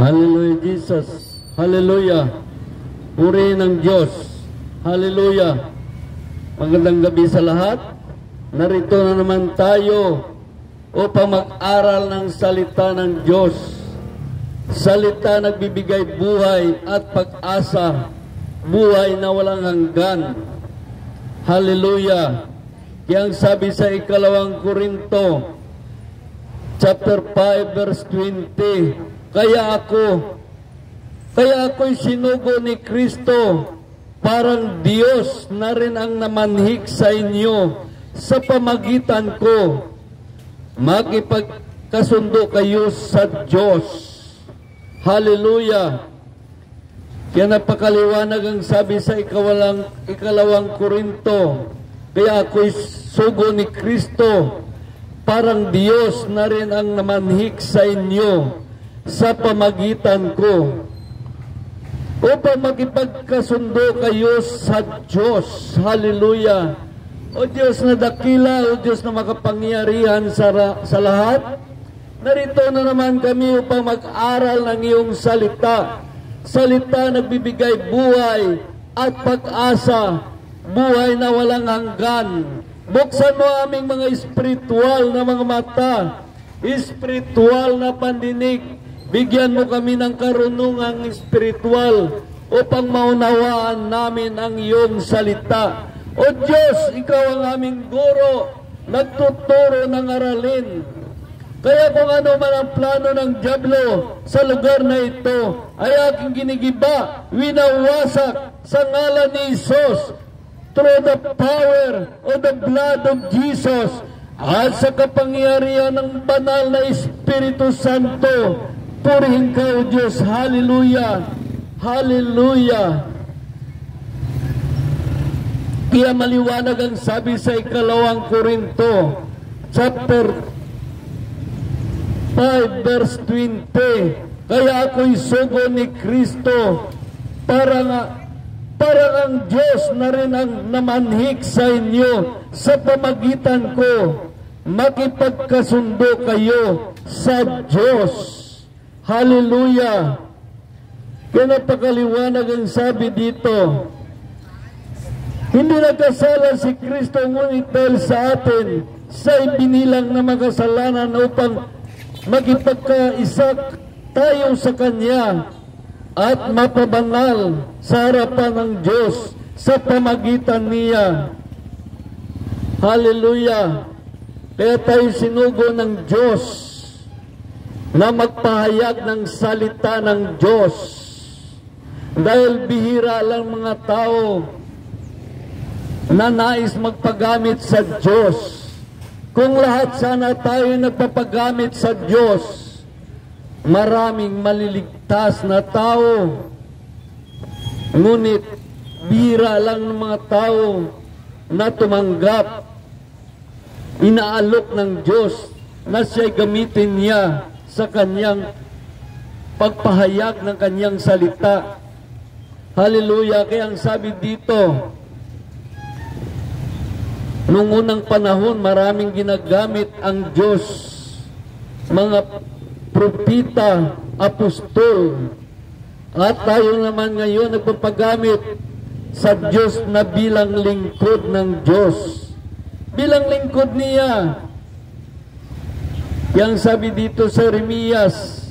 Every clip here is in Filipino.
Hallelujah, Jesus. Hallelujah. Puri ng Diyos. Hallelujah. Magandang gabi sa lahat. Narito na naman tayo upang mag-aral ng salita ng Diyos. Salita nagbibigay buhay at pag-asa. Buhay na walang hanggan. Hallelujah. Kaya ang sabi sa 2 Korinto, chapter 5, verse 20, Kaya ako'y sinugo ni Kristo, parang Diyos na rin ang namanhik sa inyo sa pamagitan ko. Makipagkasundo kayo sa Diyos. Hallelujah. Kaya napakaliwanag ang sabi sa 2 Korinto, kaya ako'y sugo ni Kristo, parang Diyos na rin ang namanhik sa inyo sa pamagitan ko, upang makipagkasundo kayo sa Diyos. Hallelujah. O Diyos na dakila, o Diyos na makapangyarihan sa lahat, narito na naman kami upang mag-aral ng iyong salita. Salita nagbibigay buhay at pag-asa, buhay na walang hanggan. Buksan mo aming mga espiritual na mga mata, espiritual na pandinig. Bigyan mo kami ng karunungang espiritual upang maunawaan namin ang iyong salita. O Diyos, Ikaw ang aming guro, nagtuturo ng aralin. Kaya kung ano man ang plano ng dyablo sa lugar na ito, ay aking ginigiba, winawasak sa ngalan ni Jesus, through the power of the blood of Jesus, at sa kapangyarihan ng banal na Espiritu Santo. Purihin ka, O Diyos. Hallelujah. Hallelujah. Kaya maliwanag ang sabi sa 2 Korinto, chapter 5, verse 20, Kaya ako'y sugo ni Kristo, parang ang Diyos na rin ang namanhik sa inyo sa pamagitan ko. Makipagkasundo kayo sa Diyos. Hallelujah. Kaya napakaliwanag ang sabi dito. Hindi nagkasala si Kristo, ngunit dahil sa atin, sa ibinilang na makasalanan upang magipagkaisa tayo sa Kanya at mapabanal sa harapan ng Diyos sa pamagitan niya. Hallelujah. Kaya tayo sinugo ng Diyos na magpahayag ng salita ng Diyos. Dahil bihira lang mga tao na nais magpagamit sa Diyos. Kung lahat sana tayo nagpapagamit sa Diyos, maraming maliligtas na tao. Ngunit bihira lang ng mga tao na tumanggap, inaalok ng Diyos na siya'y gamitin niya sa kanyang pagpahayag ng kanyang salita. Hallelujah. Kaya ang sabi dito, noong unang panahon, maraming ginagamit ang Diyos, mga propita, apostol, at tayo naman ngayon nagpapagamit sa Diyos na bilang lingkod ng Diyos. Bilang lingkod niya. Yang sabi dito sa Jeremias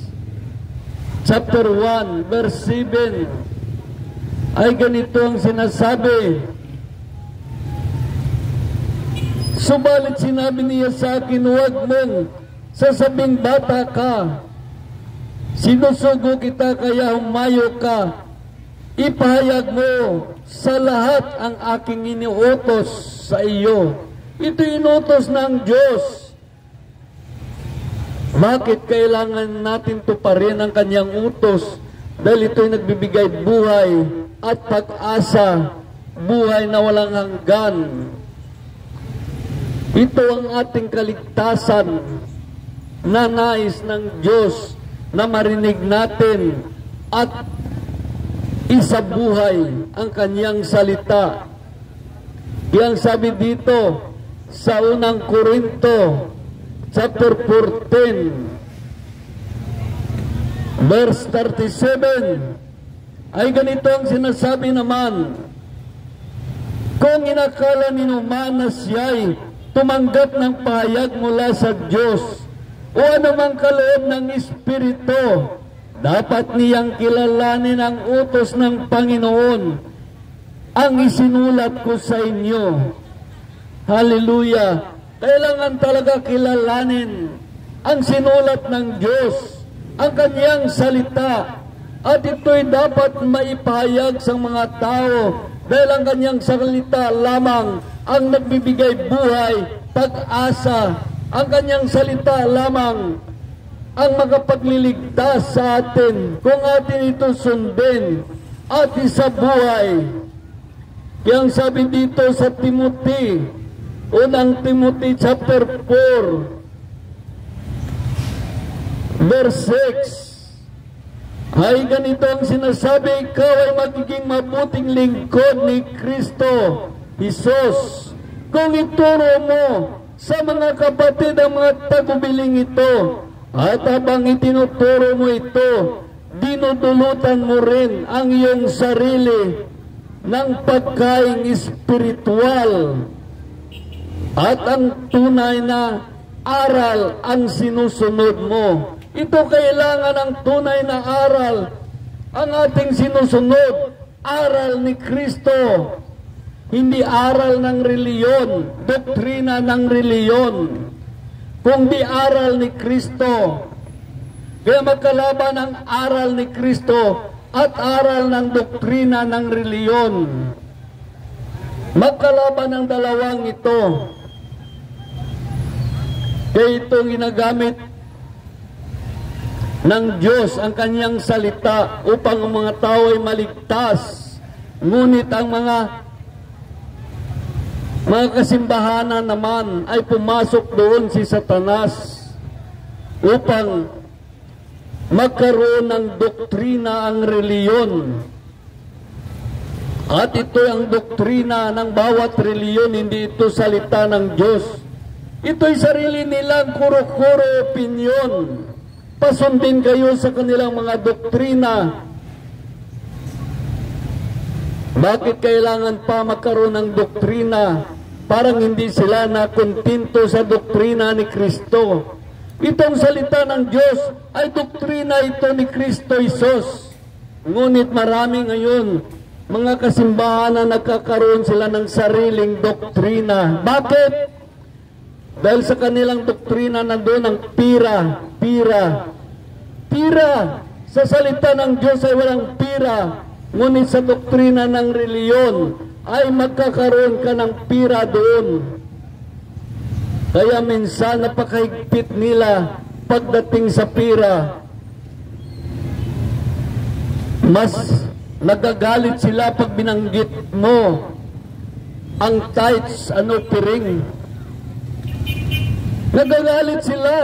chapter 1 verse 7 ay ganito ang sinasabi. Subalit sinabi niya sa akin, huwag mong sasabing bata ka, sinusugo kita kaya humayo ka. Ipahayag mo sa lahat ang aking iniutos sa iyo. Ito inutos ng Diyos. Bakit kailangan natin tuparin ang kanyang utos? Dahil ito'y nagbibigay buhay at pag-asa, buhay na walang hanggan. Ito ang ating kaligtasan na nais ng Diyos na marinig natin at isabuhay ang kanyang salita. Yang sabi dito sa 1 Korinto chapter 14 Verse 37 ay ganito ang sinasabi naman, kung inakala ninyo man na siya'y tumanggap ng pahayag mula sa Diyos o anumang kaloob ng Espiritu, dapat niyang kilalanin ang utos ng Panginoon ang isinulat ko sa inyo. Hallelujah! Kailangan talaga kilalanin ang sinulat ng Diyos, ang kanyang salita, at ito'y dapat maipahayag sa mga tao dahil ang kanyang salita lamang ang nagbibigay buhay, pag-asa. Ang kanyang salita lamang ang magapagliligtas sa atin kung atin ito sundin at isabuhay. Kaya ang sabi dito sa Timothy, unang Timothy chapter 4, verse 6, ay ganito ang sinasabi, ikaw ay magiging mabuting lingkod ni Kristo Jesus kung ituro mo sa mga kapatid ang mga tagubiling ito, at habang itinuturo mo ito, dinudulutan mo rin ang iyong sarili ng pagkaing espiritual, at ang tunay na aral ang sinusunod mo. Ito kailangan ng tunay na aral ang ating sinusunod, aral ni Kristo, hindi aral ng reliyon, doktrina ng reliyon, kundi aral ni Kristo. Kaya magkalaban ang aral ni Kristo at aral ng doktrina ng reliyon. Magkalaban ang dalawang ito. Kaya ito ginagamit ng Diyos ang kanyang salita upang ang mga tao ay maligtas. Ngunit ang mga kasimbahanan naman ay pumasok doon si Satanas upang magkaroon ng doktrina ang reliyon. At ito ang doktrina ng bawat reliyon, hindi ito salita ng Diyos. Ito'y sarili nilang kuro-kuro opinyon. Pasundin kayo sa kanilang mga doktrina. Bakit kailangan pa magkaroon ng doktrina? Parang hindi sila nakontento sa doktrina ni Kristo. Itong salita ng Diyos ay doktrina ito ni Kristo Jesus. Ngunit marami ngayon, mga kasimbahan na nagkakaroon sila ng sariling doktrina. Bakit? Dahil sa kanilang doktrina nandoon ang pira. Sa salita ng Diyos ay walang pira. Ngunit sa doktrina ng reliyon ay magkakaroon ka ng pira doon. Kaya minsan napakahigpit nila pagdating sa pira. Mas nagagalit sila pag binanggit mo ang tithes, piring. Nagagalit sila.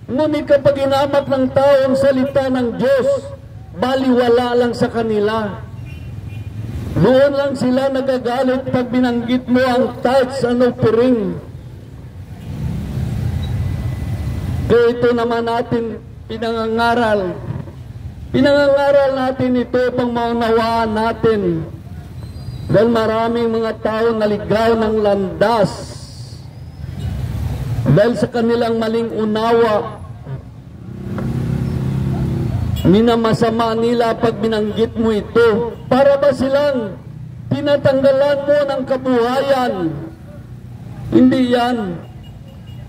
Ngunit kapag inamak ng tao ang salita ng Diyos, baliwala lang sa kanila. Doon lang sila nagagalit pag binanggit mo ang tithes, piring. Kaya ito naman natin pinangangaral. Pinangangaral natin ito upang maunawaan natin. Dahil maraming mga tao naligaw ng landas dahil sa kanilang maling unawa. Minamasama nila pag binanggit mo ito. Para ba silang tinatanggalan mo ng kabuhayan? Hindi yan.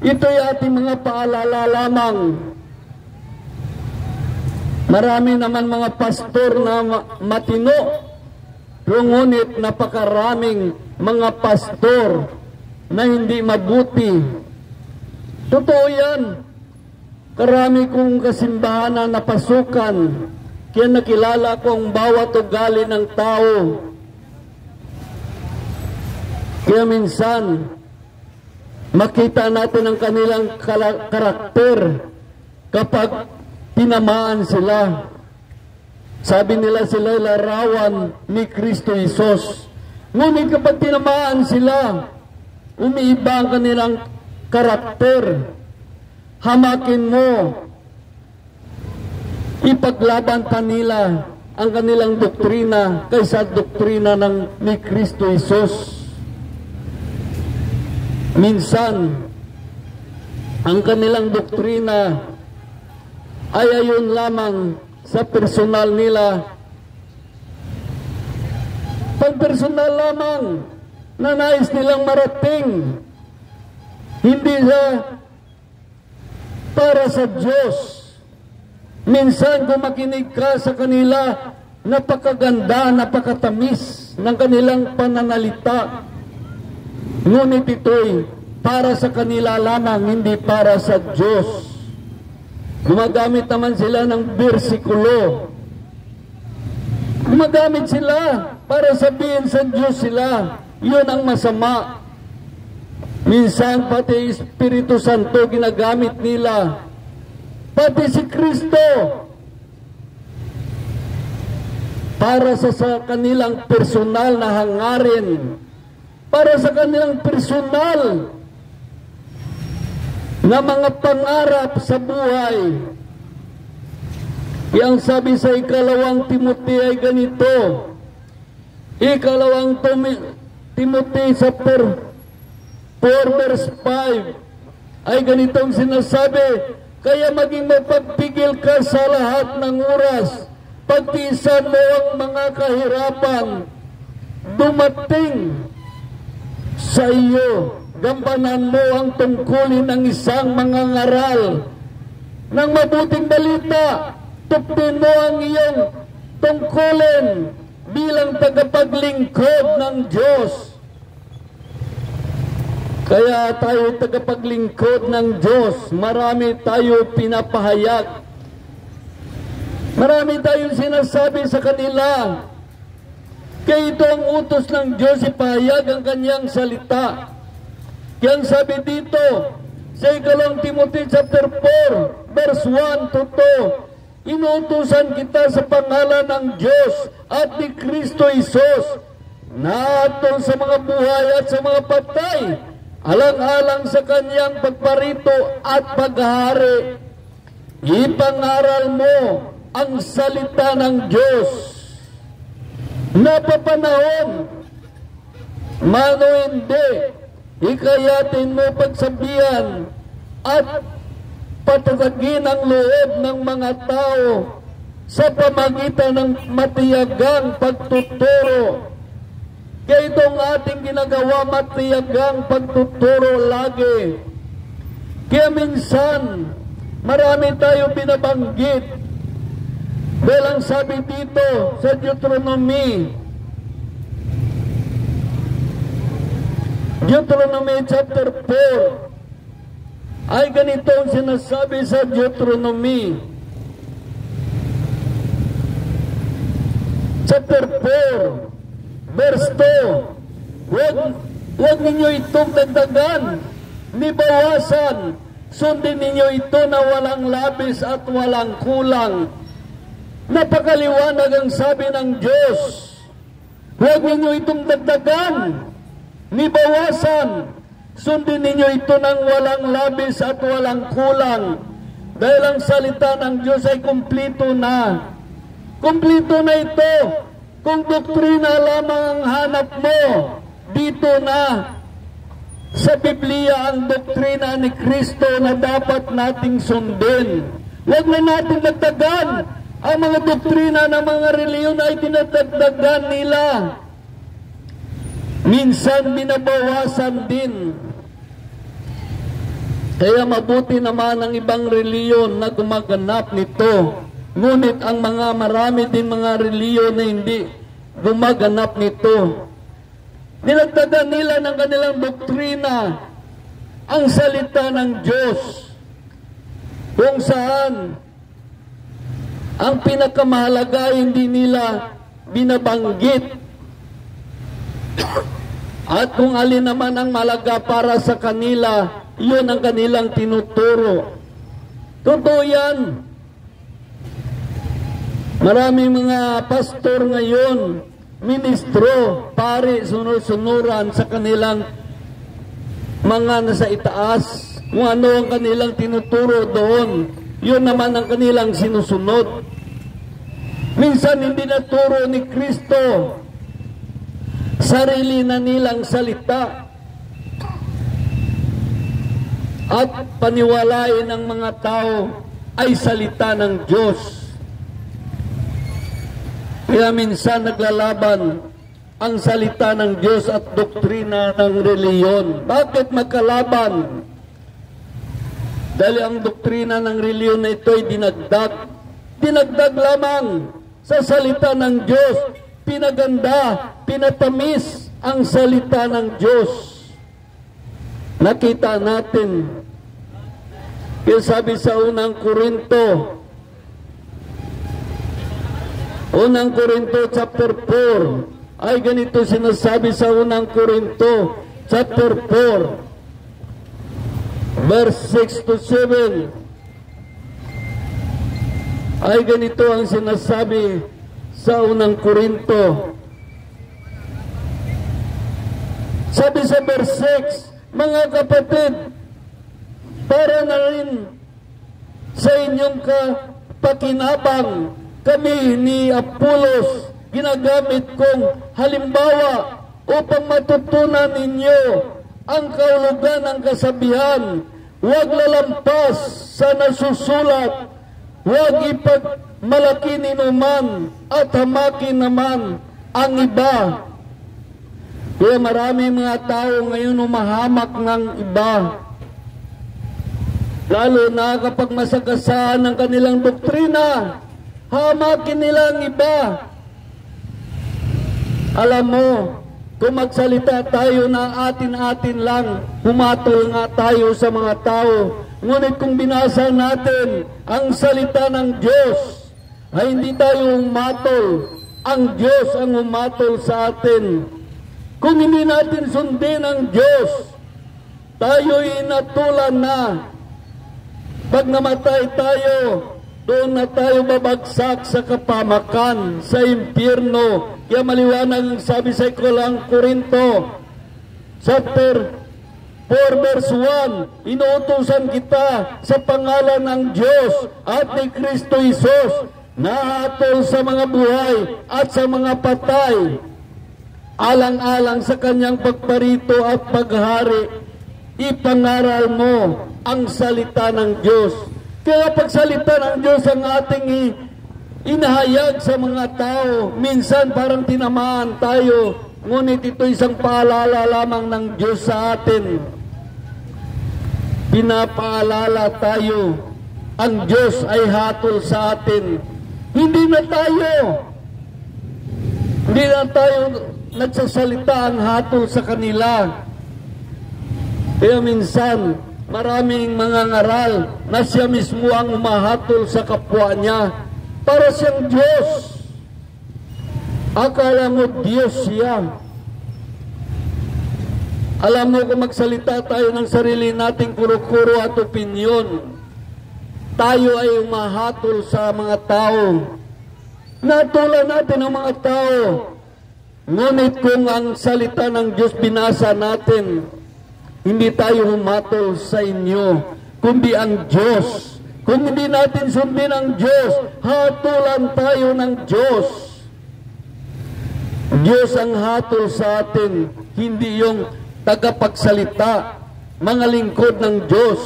Ito'y ating mga paalala lamang. Marami naman mga pastor na matino, ngunit napakaraming mga pastor na hindi mabuti. Totoo yan. Karami kong kasimbahan na napasukan, kaya nakilala ko ang bawat ugali ng tao. Kaya minsan, makita natin ang kanilang karakter kapag tinamaan sila. Sabi nila sila larawan ni Kristo Jesus. Ngunit kapag tinamaan sila, umiiba ang kanilang karakter. Hamakin mo ipaglaban pa nila ang kanilang doktrina kaysa doktrina ni Kristo Jesus. Minsan, ang kanilang doktrina ay ayon lamang sa personal nila. Pag-personal lamang na nais nilang marating, hindi para sa Diyos. Minsan kung makinig ka sa kanila, napakaganda, napakatamis ng kanilang pananalita. Ngunit ito'y para sa kanila lamang, hindi para sa Diyos. Gumagamit naman sila ng bersikulo. Gumagamit sila para sabihin sa Diyos sila. Yun ang masama. Minsan pati Espiritu Santo ginagamit nila. Pati si Kristo para sa kanilang personal na hangarin, para sa kanilang personal na mga pangarap sa buhay. Yang sabi sa ikalawang Timothy ay ganito, ikalawang Timothy chapter 4 verse 5 ay ganitong sinasabi, kaya maging mapagpigil ka sa lahat ng oras, pagtiisan mo ang mga kahirapan dumating sa iyo, gampanan mo ang tungkulin ng isang mangangaral ng mabuting balita, tupin mo ang iyong tungkulin bilang tagapaglingkod ng Diyos. Kaya tayo tagapaglingkod ng Diyos, marami tayo pinapahayag. Marami tayong sinasabi sa kanila. Kaya ito ang utos ng Diyos, ipahayag ang kanyang salita. Kaya sabi dito, sa ikalawang Timothy chapter 4, verse 1 to 2, inuutusan kita sa pangalan ng Diyos at ni Kristo Jesus, na atol sa mga buhay at sa mga patay, alang-alang sa kanyang pagparito at paghahari, ipangaral mo ang salita ng Diyos. Napapanahon, mano hindi, ikayatin mo pagsabihan at patatagin ang loob ng mga tao sa pamagitan ng matiyagang pagtuturo. Kaya itong ating ginagawa, matiyagang pagtuturo lagi. Kaya minsan, marami tayo binabanggit. Bilang sabi dito sa Deuteronomy chapter 4, ay ganito ang sinasabi sa Deuteronomy chapter 4, verse 2, huwag ninyo itong dagdagan ni bawasan, sundin ninyo ito na walang labis at walang kulang. Napakaliwanag ang sabi ng Diyos. Huwag ninyo itong dagdagan ni bawasan, sundin ninyo ito ng walang labis at walang kulang. Dahil ang salita ng Diyos ay kumplito na. Kumplito na ito. Kung doktrina lamang ang hanap mo, dito na sa Biblia ang doktrina ni Kristo na dapat nating sundin. Huwag na natin dagdagan. Ang mga doktrina ng mga reliyon ay dinadagdagan nila. Minsan binabawasan din. Kaya mabuti naman ang ibang reliyon na gumaganap nito. Ngunit ang marami din mga reliyon na hindi gumaganap nito. Dinagdagan nila ng kanilang doktrina ang salita ng Diyos, kung saan ang pinakamahalaga hindi nila binabanggit. At kung alin naman ang mahalaga para sa kanila, yun ang kanilang tinuturo. Totoo yan. Maraming mga pastor ngayon, ministro, pare, sunod-sunuran sa kanilang mga nasa itaas. Kung ano ang kanilang tinuturo doon, yun naman ang kanilang sinusunod. Minsan hindi naturo ni Kristo, sarili na nilang salita at paniwalain ng mga tao ay salita ng Diyos. Kaya minsan naglalaban ang salita ng Diyos at doktrina ng reliyon. Bakit magkalaban? Dahil ang doktrina ng reliyon na ito ay dinagdag lamang sa salita ng Diyos. Pinaganda, pinatamis ang salita ng Diyos. Nakita natin, kaya sabi sa unang Korinto chapter 4, ay ganito sinasabi sa unang Korinto chapter 4, verse 6 to 7, ay ganito ang sinasabi sa unang Korinto. Sabi sa verse 6, mga kapatid, para na rin sa inyong kapakinabang, kami ni Apolos ginagamit kong halimbawa upang matutunan ninyo ang kahulugan ng kasabihan, huwag lalampas sa nasusulat, huwag ipagmalaki ninuman at hamakin naman ang iba. Kaya marami mga tao ngayon umahamak ng iba, lalo na kapag masagasaan ng kanilang doktrina, hamakin nila ang iba. Alam mo, kung magsalita tayo na atin-atin lang, humatol nga tayo sa mga tao. Ngunit kung binasa natin ang salita ng Diyos, ay hindi tayo humatol. Ang Diyos ang humatol sa atin. Kung hindi natin sundin ang Diyos, tayo'y natulan na. Pag namatay tayo, doon na tayo babagsak sa kapamakan, sa impyerno. Kaya maliwanag ang sabi sa ikawalang Korinto, chapter 4 verse 1, inuutusan kita sa pangalan ng Diyos at ni Kristo Jesus, nahatol sa mga buhay at sa mga patay, alang-alang sa kanyang pagparito at paghari, ipangaral mo ang salita ng Diyos. Kaya pagsalita ng Diyos ang ating inahayag sa mga tao, minsan parang tinamaan tayo, ngunit ito isang paalala lamang ng Diyos sa atin. Pinapaalala tayo, ang Diyos ay hatol sa atin. Hindi na tayo nagsasalita ang hatol sa kanila. Kaya minsan, maraming mga ngaral na siya mismo ang umahatol sa kapwa niya para siyang Diyos. Akala mo Diyos siya. Alam mo, kung magsalita tayo ng sarili nating kuro-kuro at opinyon, tayo ay umahatol sa mga tao. Natulan natin ang mga tao. Ngunit kung ang salita ng Diyos binasa natin, hindi tayo humatol sa inyo, kundi ang Diyos. Kung hindi natin sundin ang Diyos, hatulan tayo ng Diyos. Diyos ang hatol sa atin, hindi yung tagapagsalita, mga lingkod ng Diyos.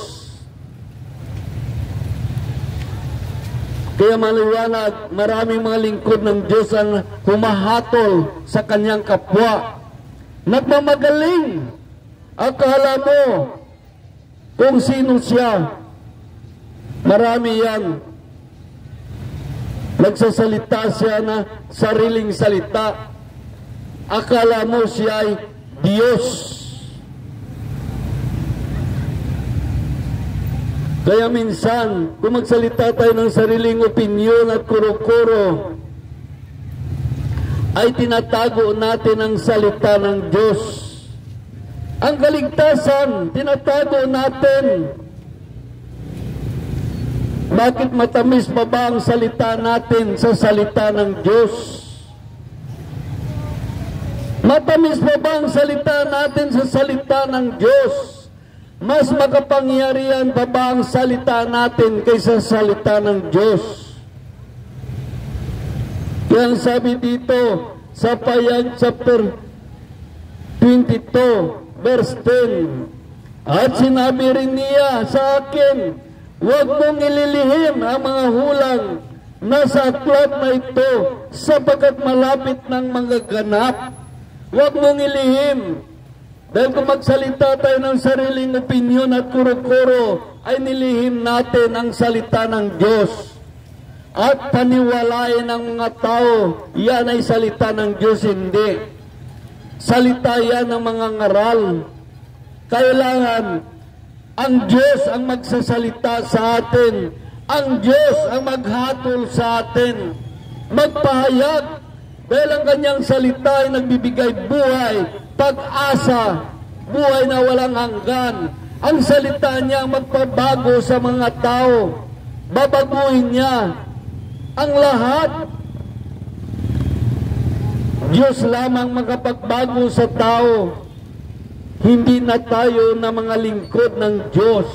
Kaya maliwanag, maraming mga lingkod ng Diyos ang humahatol sa kanyang kapwa. Nagmamagaling. Akala mo kung sino siya. Marami yan. Nagsasalita siya na sariling salita. Akala mo siya ay Diyos. Kaya minsan, kung magsalita tayo ng sariling opinyon at kuro-kuro, ay tinatago natin ang salita ng Diyos. Ang kaligtasan, tinatago natin. Bakit matamis pa ba ang salita natin sa salita ng Diyos? Matamis pa ba ang salita natin sa salita ng Diyos? Mas makapangyarihan pa ba ang salita natin kaysa salita ng Diyos? Kaya ang sabi dito sa Payag chapter 22 verse 10, at sinabi rin niya sa akin, huwag mong ililihim ang mga hulang nasa aklat na ito sapagkat malapit ng mga ganap. Huwag mong ilihim. Dahil kung magsalita tayo ng sariling opinyon at kuro-kuro, ay nilihim natin ang salita ng Diyos. At paniwalain ng mga tao, yan ay salita ng Diyos, hindi. Salita yan ng mga ngaral. Kailangan ang Diyos ang magsasalita sa atin. Ang Diyos ang maghatol sa atin. Magpahayag. Dahil ang kanyang salita ay nagbibigay buhay, pag-asa, buhay na walang hanggan. Ang salita niya ang magpabago sa mga tao. Babaguhin niya ang lahat. Diyos lamang makapagbago sa tao. Hindi na tayo na mga lingkod ng Diyos.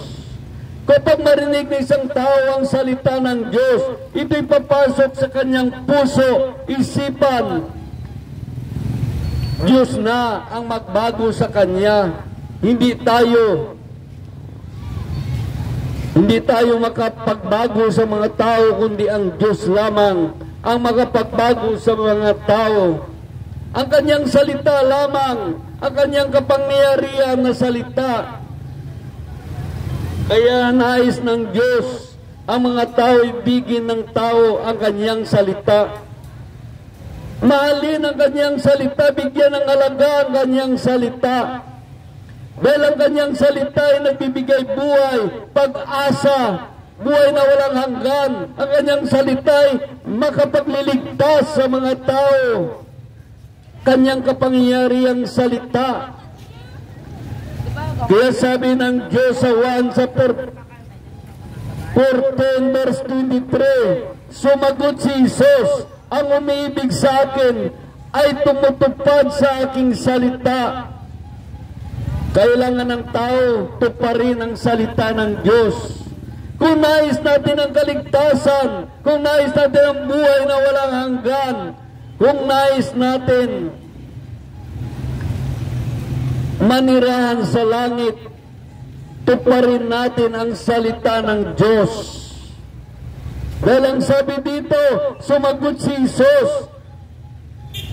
Kapag marinig ng isang tao ang salita ng Diyos, ito'y papasok sa kanyang puso, isipan. Diyos na ang magbago sa kanya. Hindi tayo makapagbago sa mga tao, kundi ang Diyos lamang ang makapagbago sa mga tao. Ang kanyang salita lamang, ang kanyang kapangyarihan na salita. Kaya nais ng Diyos ang mga tao, ibigin ng tao ang kanyang salita. Mahalin ang kanyang salita, bigyan ng halaga ang kanyang salita. Dahil ang kanyang salita ay nagbibigay buhay, pag-asa, buhay na walang hanggan. Ang kanyang salita ay makapagliligtas sa mga tao. Kanyang kapangyarihang salita. Kaya sabi ng Diyos sa 1 chapter 14 verse 23, sumagot si Jesus, ang umiibig sa akin ay tumutupad sa aking salita. Kailangan ng tao tuparin ang salita ng Diyos. Kung nais natin ang kaligtasan, kung nais natin ang buhay na walang hanggan, kung nais natin manirahan sa langit, tuparin natin ang salita ng Diyos. Dahil ang sabi dito, sumagot si Jesus.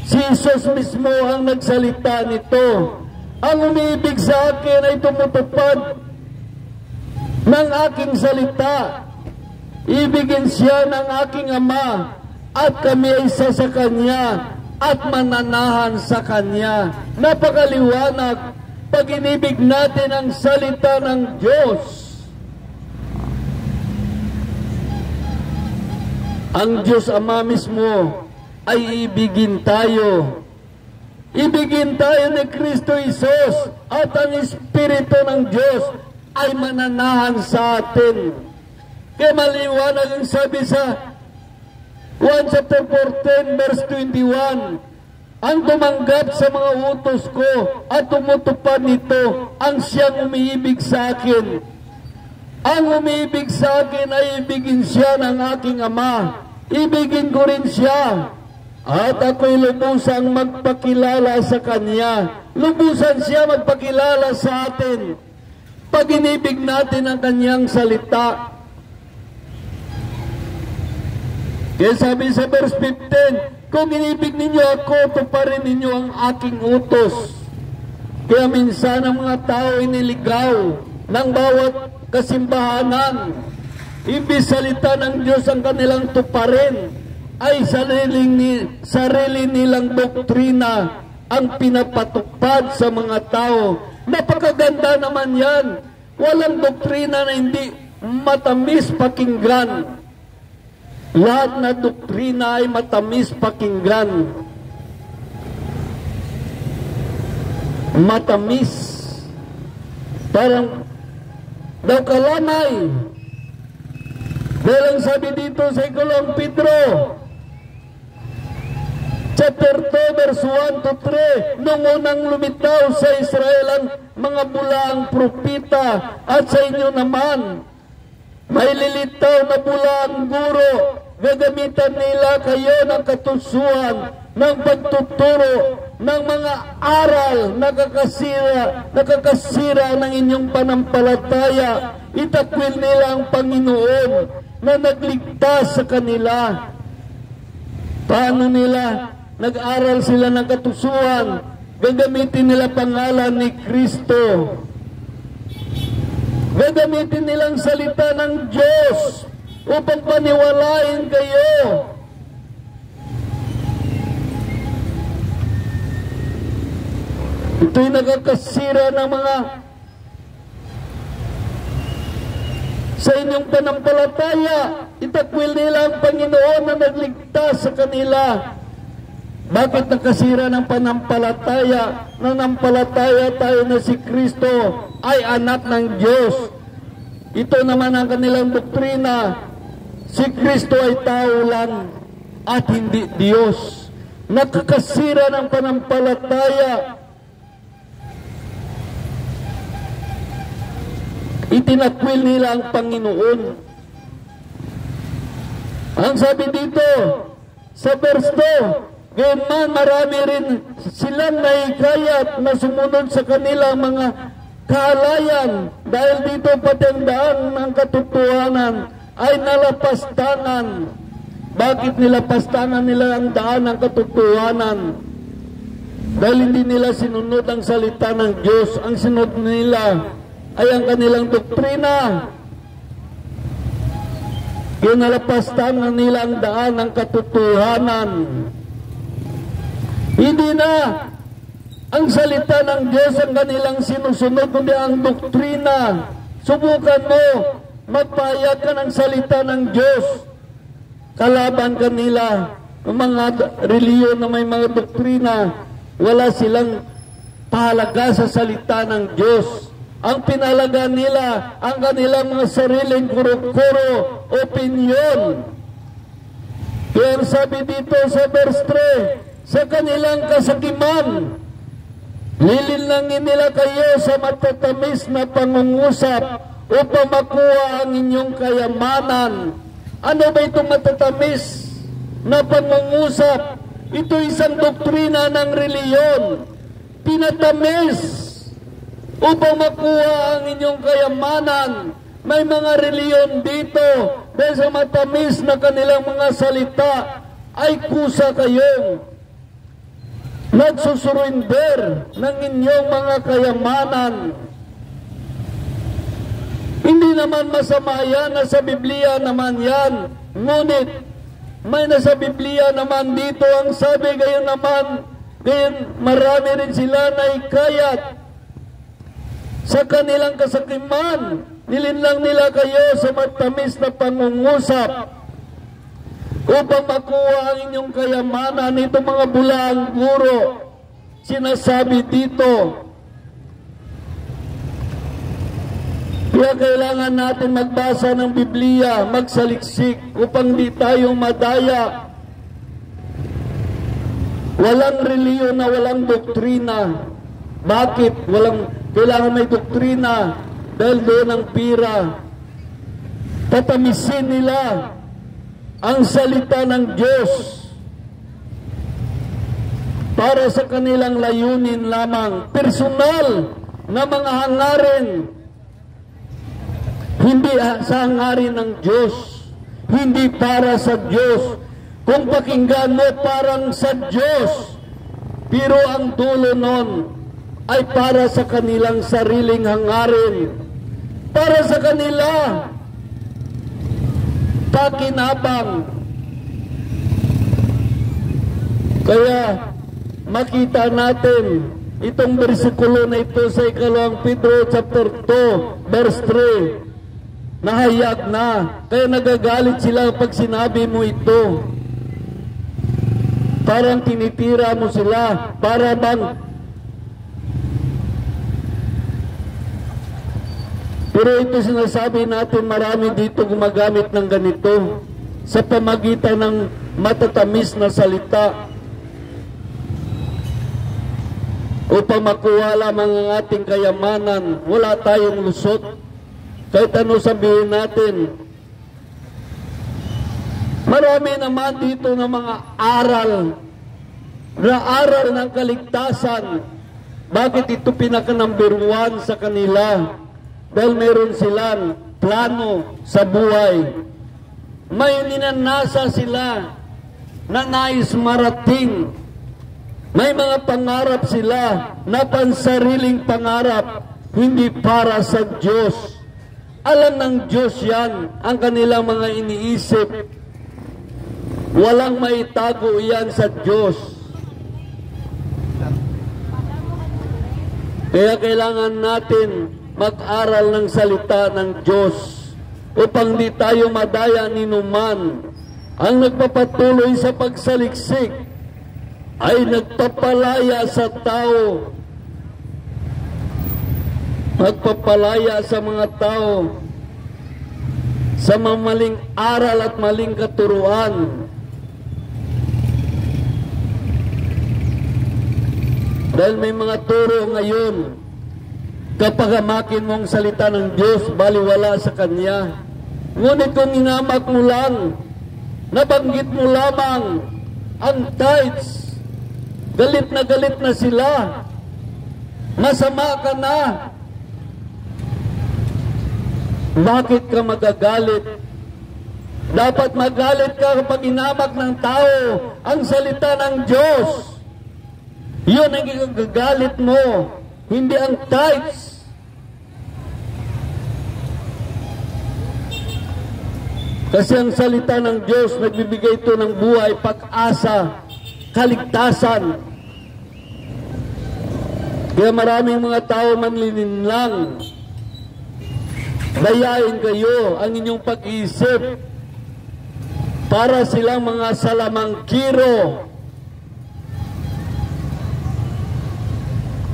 Si Jesus mismo ang nagsalita nito. Ang umiibig sa akin ay tumutupad ng aking salita. Ibigin siya ng aking Ama, at kami ay isa sa Kanya, at mananahan sa Kanya. Napakaliwanag pag inibig natin ang salita ng Diyos. Ang Diyos Ama mismo ay ibigin tayo. Ibigin tayo ni Kristo Jesus, at ang Espiritu ng Diyos ay mananahan sa atin. Kaya maliwanag ang sabi sa 1 chapter 14 verse 21, ang tumanggap sa mga utos ko at tumutupad nito, ang siyang umiibig sa akin. Ang umiibig sa akin ay ibigin siya ng aking Ama. Ibigin ko rin siya. At ako'y lubusang magpakilala sa Kanya. Lubusan siya magpakilala sa atin. Pag inibig natin ang Kanyang salita. Kaya sabi sa verse 15, kung inibig ninyo ako, tuparin ninyo ang aking utos. Kaya minsan ang mga tao iniligaw ng bawat kasimbahanan. Ibig salita ng Diyos ang kanilang tuparin, ay sarili nilang doktrina ang pinapatupad sa mga tao. Napakaganda naman yan. Walang doktrina na hindi matamis pakinggan. Lahat na doktrina ay matamis pakinggan. Matamis. Parang daw kalanay. Dahil ang sabi dito sa Ikalawang Pedro chapter 2 verse 1 to 3, nung unang lumitaw sa Israel ang mga bulaang propita, at sa inyo naman may lilitaw na bulaang guro, gagamitan nila kayo ng katusuan, ng pagtuturo, ng mga aral nakakasira ng inyong panampalataya. Itakwil nila ang Panginoon na nagligtas sa kanila. Paano nila? Nag-aral sila ng katusuan, gagamitin nila pangalan ni Kristo. Gagamitin nilang salita ng Diyos upang paniwalain kayo. Ito'y nakakasira ng mga sa inyong panampalataya. Itakwil nila ang Panginoon na nagligtas sa kanila. Bakit nakasira ng panampalataya? Nanampalataya tayo na si Kristo ay anak ng Diyos. Ito naman ang kanilang doktrina. Si Kristo ay tao lang at hindi Diyos. Nakakasira ng panampalataya. Itinakwil nila ang Panginoon. Ang sabi dito sa verse 2, gayon man marami rin silang nahikayat na sumunod sa kanilang mga kahalayan, dahil dito pati ang daan ng katotohanan ay nalapastangan. Bakit nilapastangan nila ang daan ng katotohanan? Dahil hindi nila sinunod ang salita ng Diyos. Ang sinunod nila ay ang kanilang doktrina. Kaya nalapastangan nila ang daan ng katotohanan. Hindi na ang salita ng Diyos ang kanilang sinusunod, kundi ang doktrina. Subukan mo, magpahayag ka ng salita ng Diyos. Kalaban kanila ng mga reliyon na may mga doktrina. Wala silang pahalaga sa salita ng Diyos. Ang pinahalaga nila ang kanilang mga sariling kuro-kuro, opinyon. Kaya ang sabi dito sa verse 3, sa kanilang kasakiman, lilinangin nila kayo sa matatamis na pangungusap upang makuha ang inyong kayamanan. Ano ba itong matatamis na pangungusap? Ito isang doktrina ng reliyon. Pinatamis upang makuha ang inyong kayamanan. May mga reliyon dito dahil sa matamis na kanilang mga salita ay kusa kayong nagsusurrender ng inyong mga kayamanan. Hindi naman masama yan, nasa Biblia naman yan. Ngunit may nasa Biblia naman dito ang sabi, gayon naman, gayon marami rin sila na ikayat sa kanilang kasakiman. Nilinlang nila kayo sa matamis na pangungusap upang makuha ang inyong kayamanan. Ito mga bulaang guro, sinasabi dito. Kaya kailangan natin magbasa ng Biblia, magsaliksik upang di tayo madaya. Walang reliyon na walang doktrina. Bakit? Kailangan may doktrina dahil doon ang pira. Tatamisin nila ang salita ng Diyos para sa kanilang layunin lamang, personal na mga hangarin, hindi sa hangarin ng Diyos, hindi para sa Diyos. Kung pakinggan mo, parang sa Diyos, pero ang dulo nun ay para sa kanilang sariling hangarin, para sa kanila pakinabang. Kaya makita natin itong bersikulo na ito sa 2 Pedro chapter 2 verse 3. Nahayag na. Kaya nagagalit sila pag sinabi mo ito. Parang tinitira mo sila. Para bang pero ito sinasabi natin, marami dito gumagamit ng ganito sa pamagitan ng matatamis na salita upang makuha lamang ang ating kayamanan. Wala tayong lusot. Kahit ano sabihin natin, Marami naman dito ng mga aral ng kaligtasan. Bakit ito pinaka-number 1 sa kanila? Dahil meron silang plano sa buhay. May ninanasa sila na nais marating. May mga pangarap sila na pansariling pangarap, hindi para sa Diyos. Alam ng Diyos yan, ang kanilang mga iniisip. Walang maitago yan sa Diyos. Kaya kailangan natin mag-aral ng salita ng Diyos upang di tayo madaya ni numan. Ang nagpapatuloy sa pagsaliksik ay nagpapalaya sa tao. Magpapalaya sa mga tao sa mga maling aral at maling katuruan. Dahil may mga turo ngayon, kapag hamakin mong salita ng Diyos, baliwala sa Kanya. Ngunit kung inamak mo lang, nabanggit mo lamang ang tithes, galit na sila, masama ka na. Bakit ka magagalit? Dapat magalit ka kapag inamak ng tao ang salita ng Diyos. Yun ang igagalit mo, hindi ang tithes. Kasi ang salita ng Diyos, nagbibigay ito ng buhay, pag-asa, kaligtasan. Kaya maraming mga tao manlilinlang. Dayain kayo ang inyong pag-iisip para silang mga salamangkiro.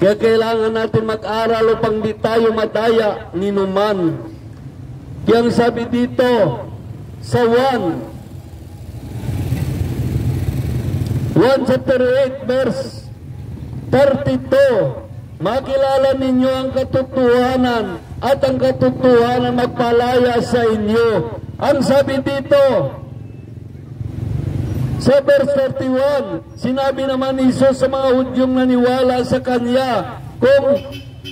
Kaya kailangan natin mag-aral upang di tayo madaya ni numan. Kaya ang sabi dito sa 1 chapter 8 verse 32, makilala ninyo ang katotohanan at ang katotohanan magpalaya sa inyo. Ang sabi dito sa verse 31, sinabi naman ni Jesus sa mga Hudyong naniwala sa Kanya, kung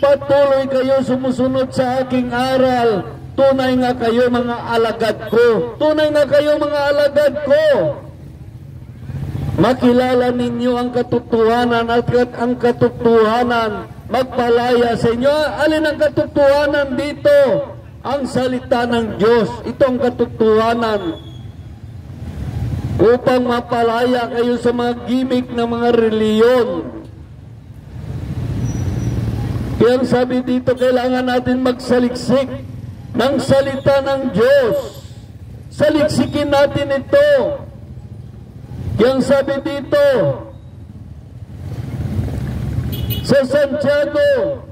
patuloy kayo sumusunod sa aking aral, tunay nga kayo mga alagad ko. Tunay nga kayo mga alagad ko. Makilala ninyo ang katotohanan at ang katotohanan magpalaya sa inyo. Alin ang katotohanan dito? Ang salita ng Diyos. Ito ang katotohanan. Upang mapalaya kayo sa mga gimmick ng mga reliyon. Kaya ang sabi dito, kailangan natin magsaliksik ng salita ng Diyos. Saliksikin natin ito. Kaya ang sabi dito sa Santiago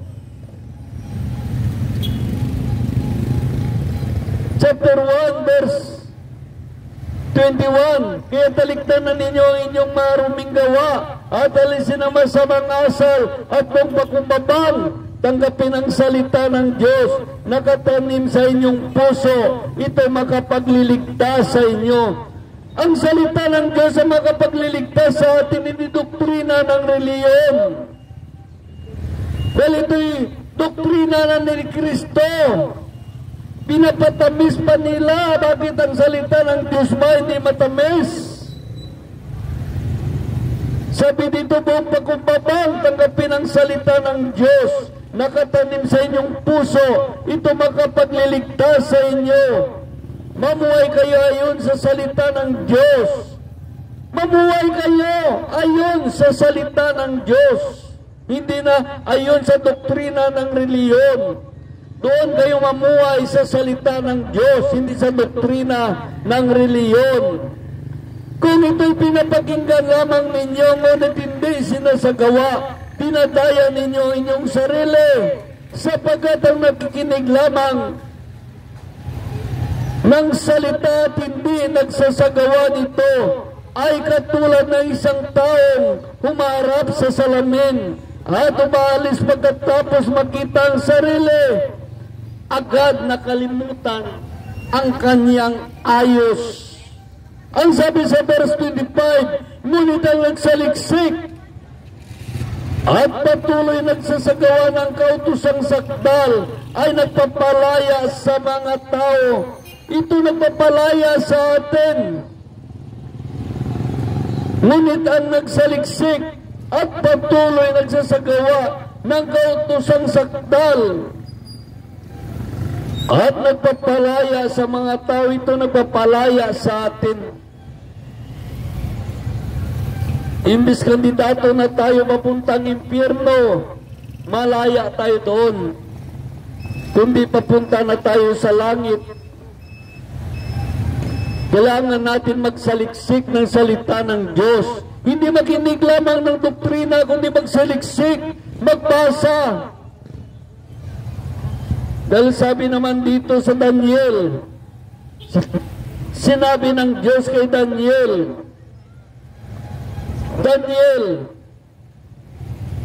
chapter 1 verse 21, kaya talikdan na ninyo ang inyong maruming gawa at alisin ang masamang asal at pagpakumbabang. Tanggapin ang salita ng Diyos nakatanim sa inyong puso. Ito makapagliligtas sa inyo. Ang salita ng Diyos ang makapagliligtas sa atin, hindi doktrina ng reliyon. Dahil ito'y doktrina ni Kristo. Pinapatamis pa nila. Bakit ang salita ng Diyos ba hindi matamis? Sabi dito, buong pagkumbabang, tanggapin ang salita ng Diyos nakatanim sa inyong puso. Ito makapagliligtas sa inyo. Mamuhay kayo ayon sa salita ng Diyos. Mamuhay kayo ayon sa salita ng Diyos. Hindi na ayon sa doktrina ng reliyon. Doon kayo mamuhay sa salita ng Diyos, hindi sa doktrina ng reliyon. Kung ito'y pinapakinggan lamang ninyo, ngunit hindi sinasagawa, dinadaya ninyo inyong sarili, sapagkat ang nakikinig lamang ng salita at hindi nagsasagawa nito ay katulad ng isang taong humarap sa salamin at umaalis pagkatapos makita ang sarili. Agad nakalimutan ang kanyang ayos. Ang sabi sa verse 25, ngunit ang nagsaliksik at patuloy nagsasagawa ng kautosang sakdal ay nagpapalaya sa mga tao. Ito nagpapalaya sa atin. Ngunit ang nagsaliksik at patuloy nagsasagawa ng kautosang sakdal at nagpapalaya sa mga tao. Ito nagpapalaya sa atin. Imbis kandidato na tayo papuntang impyerno, malaya tayo doon. Kundi papunta na tayo sa langit. Kailangan natin magsaliksik ng salita ng Diyos. Hindi makinig lamang ng doktrina, kundi magsaliksik, magbasa. Dahil sabi naman dito sa Daniel, sinabi ng Diyos kay Daniel,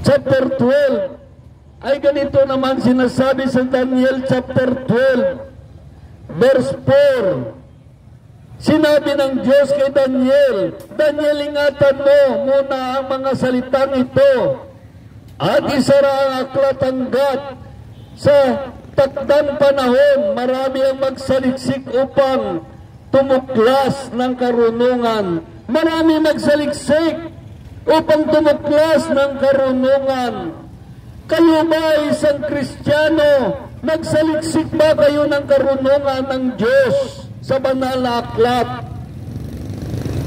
chapter 12, ay ganito naman sinasabi sa Daniel chapter 12, verse 4. Sinabi ng Diyos kay Daniel, Daniel, ingatan mo muna ang mga salitang ito at isara ang aklat hanggat sa takdang panahon. Marami ang magsaliksik upang tumuklas ng karunungan. Marami magsaliksik upang tumuklas ng karunungan. Kayo ba isang Kristiyano? Nagsaliksik ba kayo ng karunungan ng Diyos sa banal na aklat?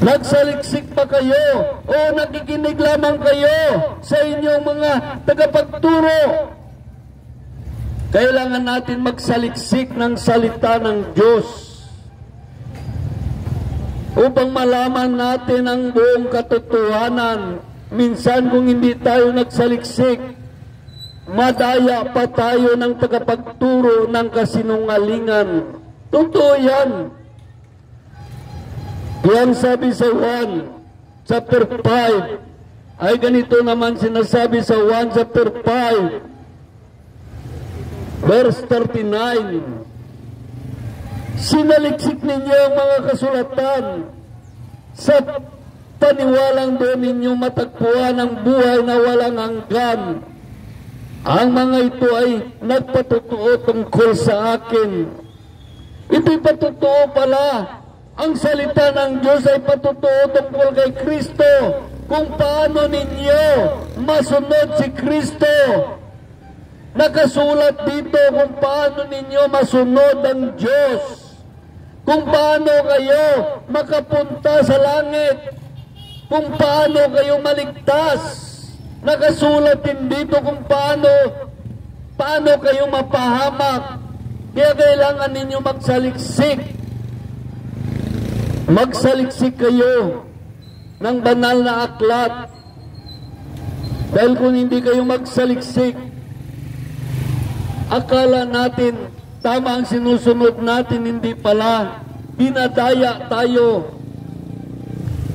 Nagsaliksik pa kayo o nakikinig lamang kayo sa inyong mga tagapagturo? Kailangan natin magsaliksik ng salita ng Diyos upang malaman natin ang buong katotohanan. Minsan kung hindi tayo nagsaliksik, madaya pa tayo ng tagapagturo ng kasinungalingan. Totoo yan. Kaya sabi sa 1 chapter 5, ay ganito naman sinasabi sa 1 chapter 5, verse 39. Sinaliksik ninyo ang mga kasulatan sa paniwalang doon ninyo matagpuan ang buhay na walang hanggan. Ang mga ito ay nagpatotoo tungkol sa akin. Ito'y patotoo pala. Ang salita ng Diyos ay patotoo tungkol kay Kristo. Kung paano ninyo masunod si Kristo. Nakasulat dito kung paano ninyo masunod ang Diyos. Kung paano kayo makapunta sa langit. Kung paano kayo maligtas. Nakasulat din dito kung paano kayo mapahamak. Kaya kailangan ninyo magsaliksik. Magsaliksik kayo ng banal na aklat. Dahil kung hindi kayo magsaliksik, akala natin tama ang sinusunod natin, hindi pala. Dinadaya tayo.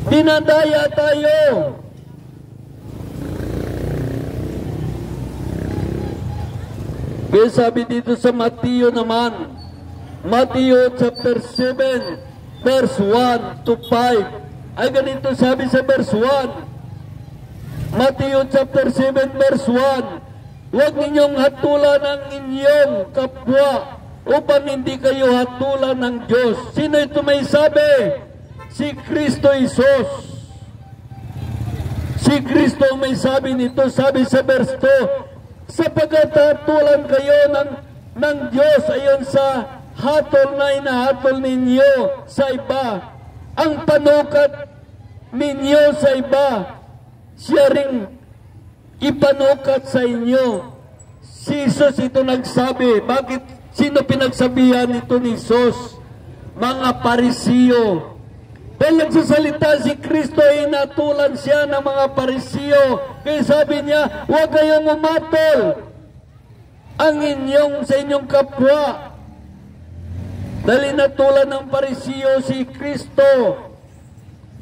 Dinadaya tayo. Kaya sabi dito sa Mateo naman, Mateo chapter 7, verse 1 to 5. Ay ganito sabi sa verse 1. Mateo chapter 7, verse 1. Huwag ninyong hatulan ang inyong kapwa upang hindi kayo hatulan ng Diyos. Sino ito may sabi? Si Kristo Isus. Si Kristo may sabi nito, sabi sa verse 2, sapagkat hatulan kayo ng Diyos ayon sa hatol na inahatol ninyo sa iba. Ang panukat ninyo sa iba, siya ring ipanukat sa inyo. Si Jesus ito nagsabi. Bakit? Sino pinagsabihan ito ni Jesus? Mga Parisiyo. Dahil nagsasalita si Kristo, inatulan siya ng mga Parisiyo. Kaya sabi niya, huwag kayong umatol sa inyong kapwa. Dahil inatulan ng Parisiyo si Kristo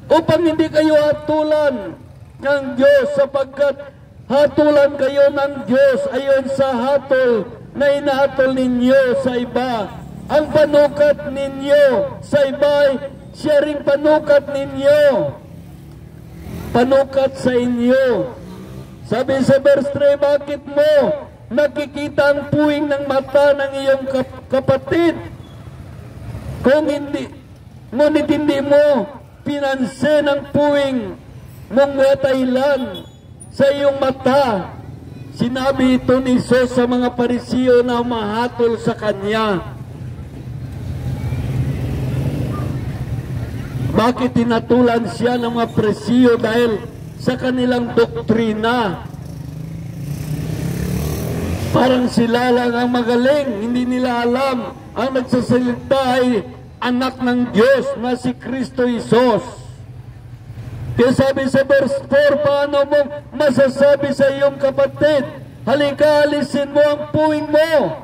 upang hindi kayo hatulan ng Diyos, sapagkat hatulan kayo ng Diyos ayon sa hatol na inahatol ninyo sa iba. Ang panukat ninyo sa iba ay siya ring panukat ninyo. Panukat sa inyo. Sabi sa verse 3, bakit mo nakikita ang puwing ng mata ng iyong kapatid? Ngunit hindi mo pinansin ang puwing mong natailan sa iyong mata. Sinabi ito ni Jesus sa mga Parisiyo na mahatol sa Kanya. Bakit tinatulan siya ng mga Parisiyo? Dahil sa kanilang doktrina. Parang sila lang ang magaling, hindi nila alam ang nagsasalita ay anak ng Diyos na si Kristo Jesus. Kaya sabi sa verse 4, paano mo masasabi sa iyong kapatid, halika, alisin mo ang puwing mo,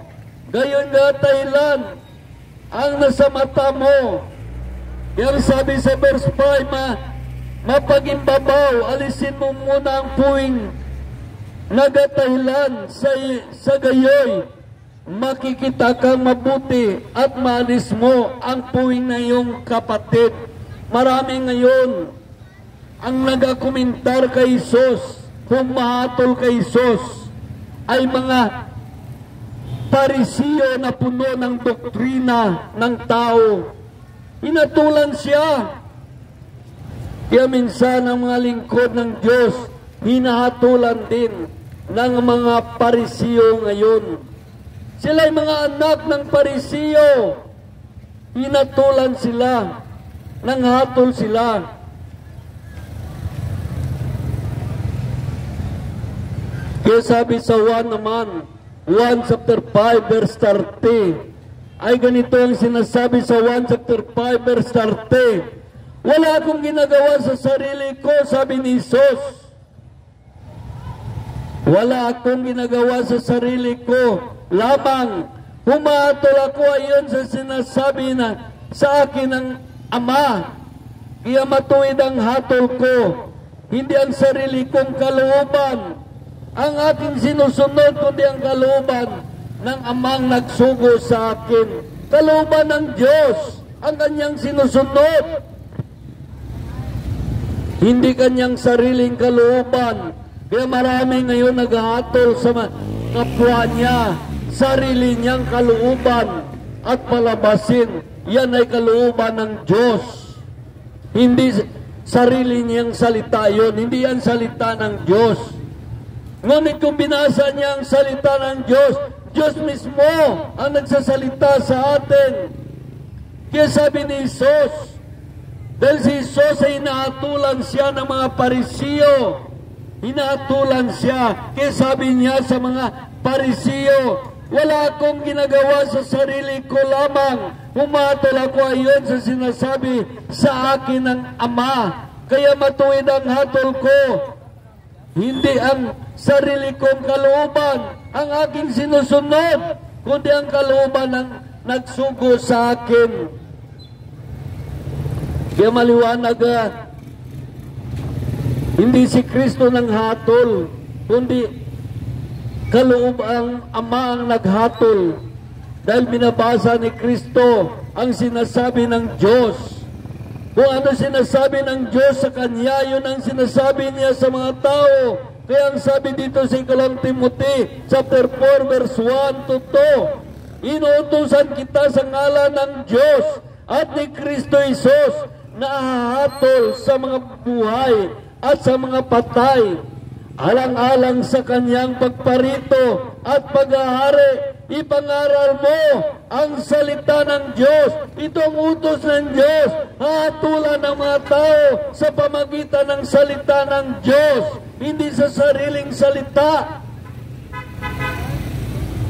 gayon nga tailan ang nasa mata mo. Kaya sabi sa verse 5, mapagimbabaw, alisin mo muna ang puwing nagatahilan sa gayoy, makikita kang mabuti at maalis mo ang puwing na iyong kapatid. Marami ngayon ang nagakomentar kay Jesus, humahatol kay Jesus, ay mga Parisiyo na puno ng doktrina ng tao. Inatulan siya. Kaya minsan ang mga lingkod ng Diyos, hinahatulan din ng mga Parisiyo ngayon. Sila ay mga anak ng Parisiyo. Hinatulan sila, nanghatol sila. Kaya sabi sa 1 naman, 1 chapter 5 verse 30, ay ganito ang sinasabi sa 1 chapter 5 verse 30, wala akong ginagawa sa sarili ko, sabi ni Jesus. Wala akong ginagawa sa sarili ko, lamang humatol ako ayon sa sinasabi na sa akin ng Ama. Kaya matuwid ang hatol ko, hindi ang sarili kong kalooban ang aking sinusunod, kundi ang kalooban ng Amang nagsugo sa akin. Kalooban ng Diyos ang kanyang sinusunod, hindi kanyang sariling kalooban. Kaya marami ngayon naghahatol sa kapwa niya, sarili niyang kalooban at palabasin. Yan ay kalooban ng Diyos. Hindi sarili niyang salita yun. Hindi yan salita ng Diyos. Ngunit kung binasa niya ang salita ng Diyos, Diyos mismo ang nagsasalita sa atin. Kaya sabi ni Jesus, dahil si Jesus ay hinahatulan siya ng mga Parisiyo. Hinahatulan siya. Kaya sabi niya sa mga Parisiyo, wala akong ginagawa sa sarili ko lamang. Humatol ako ayon sa sinasabi sa akin ng Ama. Kaya matuwid ang hatol ko. Hindi ang sarili kong kalooban ang aking sinusunod, kundi ang kalooban ng nagsugo sa akin. Kaya maliwanag, hindi si Kristo nang hatol, kundi kaloob ang Ama ang naghatol. Dahil binabasa ni Kristo ang sinasabi ng Diyos. Kung ano sinasabi ng Diyos sa Kanya, yun ang sinasabi niya sa mga tao. Kaya ang sabi dito sa 2 Timothy chapter 4 verse 1 to 2, inuutusan kita sa ngalan ng Diyos at ni Kristo Jesus na hahatol sa mga buhay at sa mga patay, alang-alang sa kanyang pagparito at paghahari. Ipangaral mo ang salita ng Diyos. Ito ang utos ng Diyos. Hahatulan ng mga tao sa pamagitan ng salita ng Diyos, hindi sa sariling salita.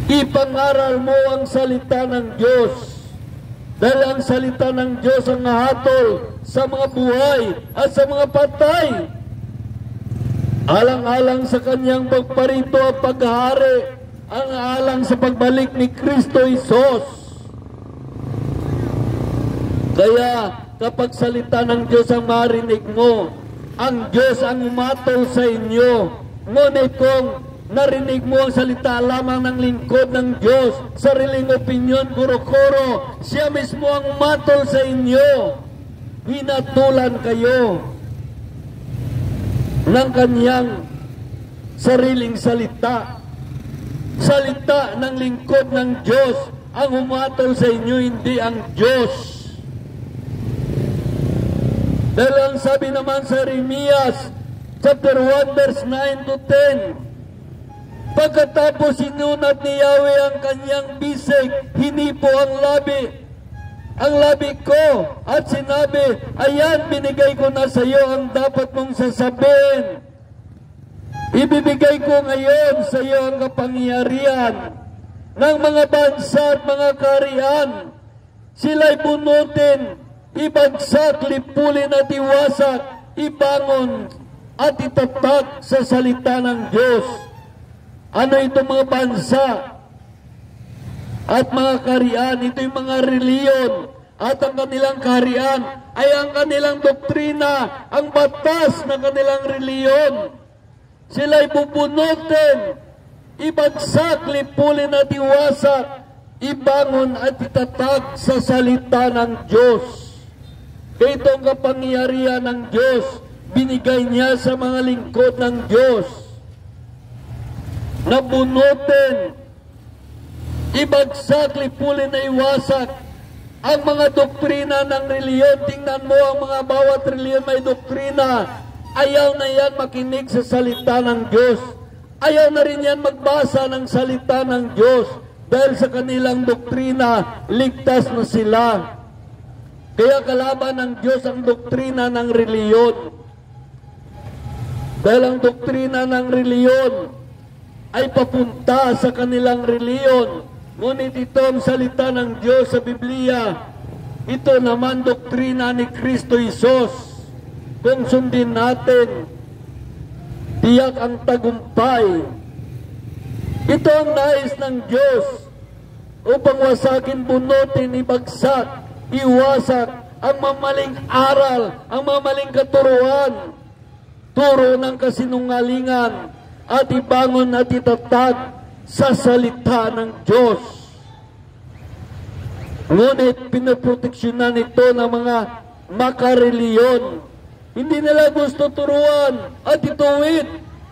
Ipangaral mo ang salita ng Diyos. Dahil ang salita ng Diyos ang nahatol sa mga buhay at sa mga patay, alang-alang sa kanyang pagparito at paghahari, ang alang sa pagbalik ni Kristo Jesus. Kaya kapag salita ng Diyos ang marinig mo, ang Diyos ang umatol sa inyo. Ngunit kung narinig mo ang salita lamang ng lingkod ng Diyos, sariling opinyon, kuro-kuro, siya mismo ang umatol sa inyo. hinatulan kayo ng kanyang sariling salita. Salita ng lingkod ng Diyos ang humatol sa inyo, hindi ang Diyos. Dahil ang sabi naman sa Jeremias chapter 1 verse 9 to 10, pagkatapos sinunat ni Yahweh ang kanyang bisig, hinipo ang labi ko at sinabi, ayan, binigay ko na sa iyo ang dapat mong sasabihin. Ibibigay ko ngayon sa iyo ang kapangyarihan ng mga bansa at mga kaharian. Sila'y bunutin, ibagsak, lipulin at iwasak, ibangon at itatag sa salita ng Diyos. Ano itong mga bansa at mga kaharian? Ito yung mga reliyon at ang kanilang kaharian ay ang kanilang doktrina, ang batas ng kanilang reliyon. Sila'y bubunutin, ibagsak, lipulin at iwasak, ibangon at itatag sa salita ng Diyos. Kaya itong kapangyarihan ng Diyos, binigay niya sa mga lingkod ng Diyos na bunutin, ibagsak, lipulin na iwasak ang mga doktrina ng reliyon. Tingnan mo ang mga bawat reliyon may doktrina. Ayaw na yan makinig sa salita ng Diyos. Ayaw na rin yan magbasa ng salita ng Diyos dahil sa kanilang doktrina, ligtas na sila. Kaya kalaban ng Diyos ang doktrina ng reliyon. Dahil ang doktrina ng reliyon ay papunta sa kanilang reliyon. Ngunit ito ang salita ng Diyos sa Biblia. Ito naman doktrina ni Kristo Jesus. Kung sundin natin, tiyak ang tagumpay. Ito ang nais ng Diyos upang wasakin, bunutin, ibagsak, iwasak ang mamaling aral, ang mamaling katuruan, turo ng kasinungalingan, at ibangon at itatag sa salita ng Diyos. Ngunit pinaproteksyonan ito ng mga makareliyon. Hindi nila gusto turuan at ituwid,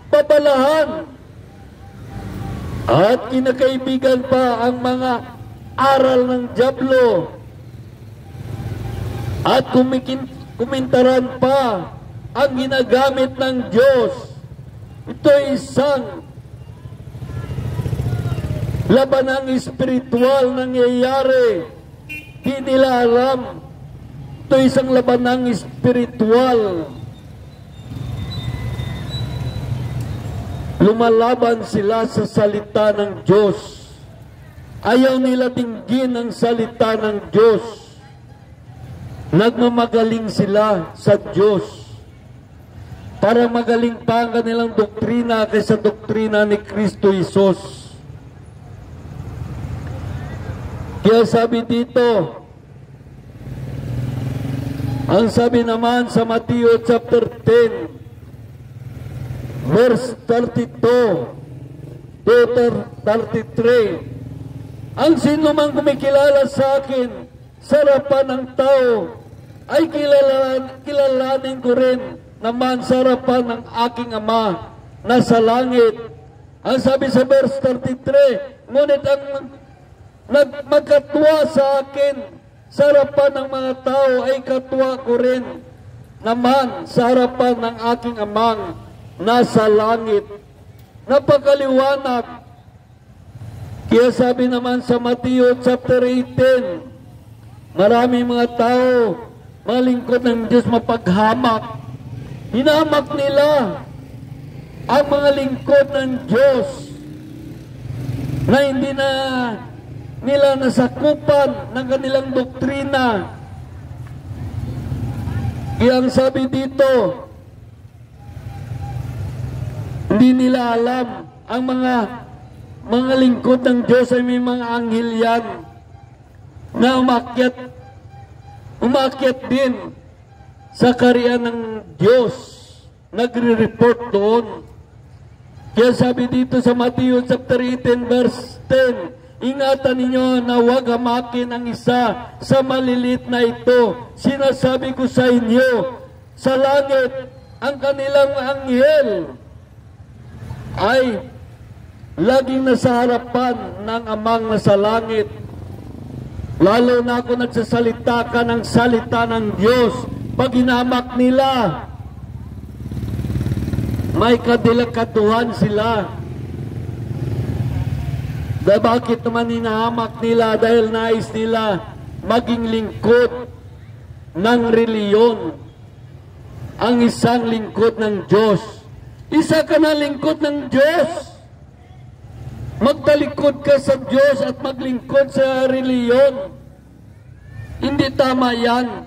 babalahan. At kinakaibigan pa ang mga aral ng dyablo. At kumintaran pa ang ginagamit ng Diyos. Ito ay isang labanang espiritual nangyayari. Di nila alam. Ito isang labanang espiritual. Lumalaban sila sa salita ng Diyos. Ayaw nila tinggin ang salita ng Diyos. Nagmamagaling sila sa Diyos para magaling pa ang kanilang doktrina kaysa doktrina ni Kristo Jesus. Kaya sabi dito, ang sabi naman sa Mateo chapter 10 verse 32 to 33, ang sino mang kumikilala sa akin sa harapan ng tao ay kilalanin ko rin naman sa harapan ng aking Ama na sa langit. Ang sabi sa verse 33, ngunit ang magkatwa sa akin sa harapan ng mga tao ay katwa ko rin naman sa harapan ng aking Amang nasa langit. Napakaliwanag. Kaya sabi naman sa Mateo chapter 18, maraming mga tao, mga lingkod ng Diyos, mapaghamak. Hinamak nila ang mga lingkod ng Diyos na hindi na nila nasakupan ng kanilang doktrina. Kaya ang sabi dito, hindi nila alam ang mga lingkod ng Diyos ay may mga anghel yan na umakyat din sa kaharian ng Diyos, nagre-report doon. Kaya sabi dito sa Mateo chapter 18 verse 10, ingatan ninyo na huwag hamakin ang isa sa malilit na ito. Sinasabi ko sa inyo, sa langit, ang kanilang anghel ay laging nasa harapan ng Amang nasa langit. Lalo na ako nagsasalita ka ng salita ng Diyos, pag hinamak nila, may kadilakatuhan sila. Bakit naman hinahamak nila? Dahil nais nila maging lingkod ng reliyon. Ang isang lingkod ng Diyos. Isa ka na lingkod ng Diyos. Magtalikod ka sa Diyos at maglingkod sa reliyon. Hindi tama yan.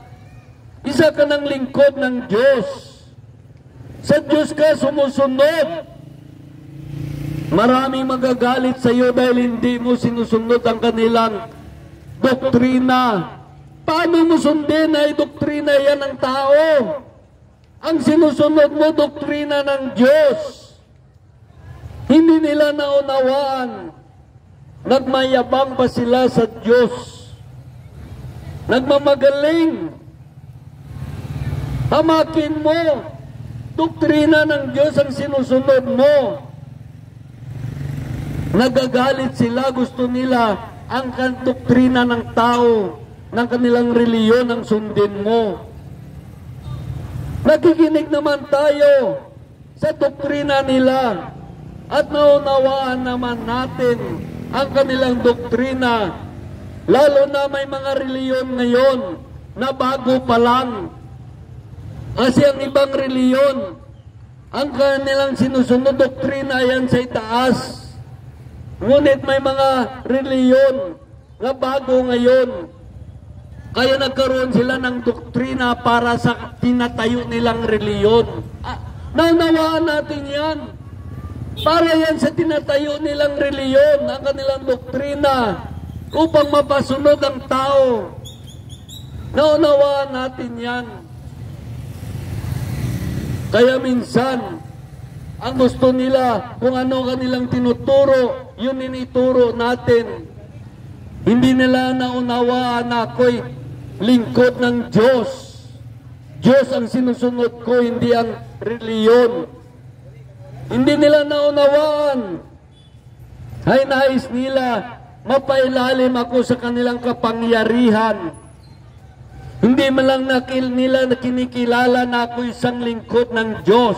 Isa ka ng lingkod ng Diyos. Sa Diyos ka sumusunod. Maraming magagalit sa iyo dahil hindi mo sinusunod ang kanilang doktrina. Paano mo sundin ay doktrina yan ng tao? Ang sinusunod mo, doktrina ng Diyos. Hindi nila naunawaan. Nagmayabang pa sila sa Diyos. Nagmamagaling. Hamakin mo. Doktrina ng Diyos ang sinusunod mo. Nagagalit sila, gusto nila ang doktrina ng tao, ng kanilang reliyon ang sundin mo. Nakikinig naman tayo sa doktrina nila at naunawaan naman natin ang kanilang doktrina. Lalo na may mga reliyon ngayon na bago pa lang. Kasi ang ibang reliyon, ang kanilang sinusunod doktrina yan sa itaas. Ngunit may mga reliyon na bago ngayon. Kaya nagkaroon sila ng doktrina para sa tinatayo nilang reliyon. Naunawaan natin yan. Para yan sa tinatayo nilang reliyon, ang kanilang doktrina, upang mapasunod ang tao. Naunawaan natin yan. Kaya minsan, ang gusto nila, kung ano kanilang tinuturo, yun inituro natin. Hindi nila naunawaan na ako'y lingkod ng Diyos. Diyos ang sinusunod ko, hindi ang reliyon. Hindi nila naunawaan. Ay nais nila, mapailalim ako sa kanilang kapangyarihan. Hindi man lang nila na kinikilala na ako isang lingkod ng Diyos,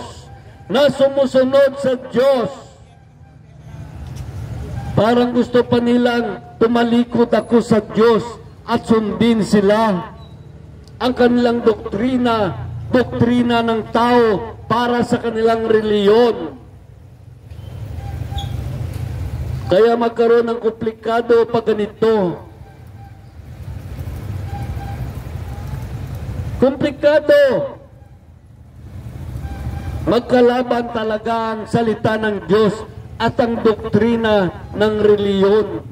na sumusunod sa Diyos. Parang gusto pa nilang tumalikod ako sa Diyos at sundin sila. Ang kanilang doktrina, doktrina ng tao para sa kanilang reliyon. Kaya magkaroon ng komplikado pag ganito. Komplikado. Magkalaban talaga ang salita ng Diyos at ang doktrina ng reliyon.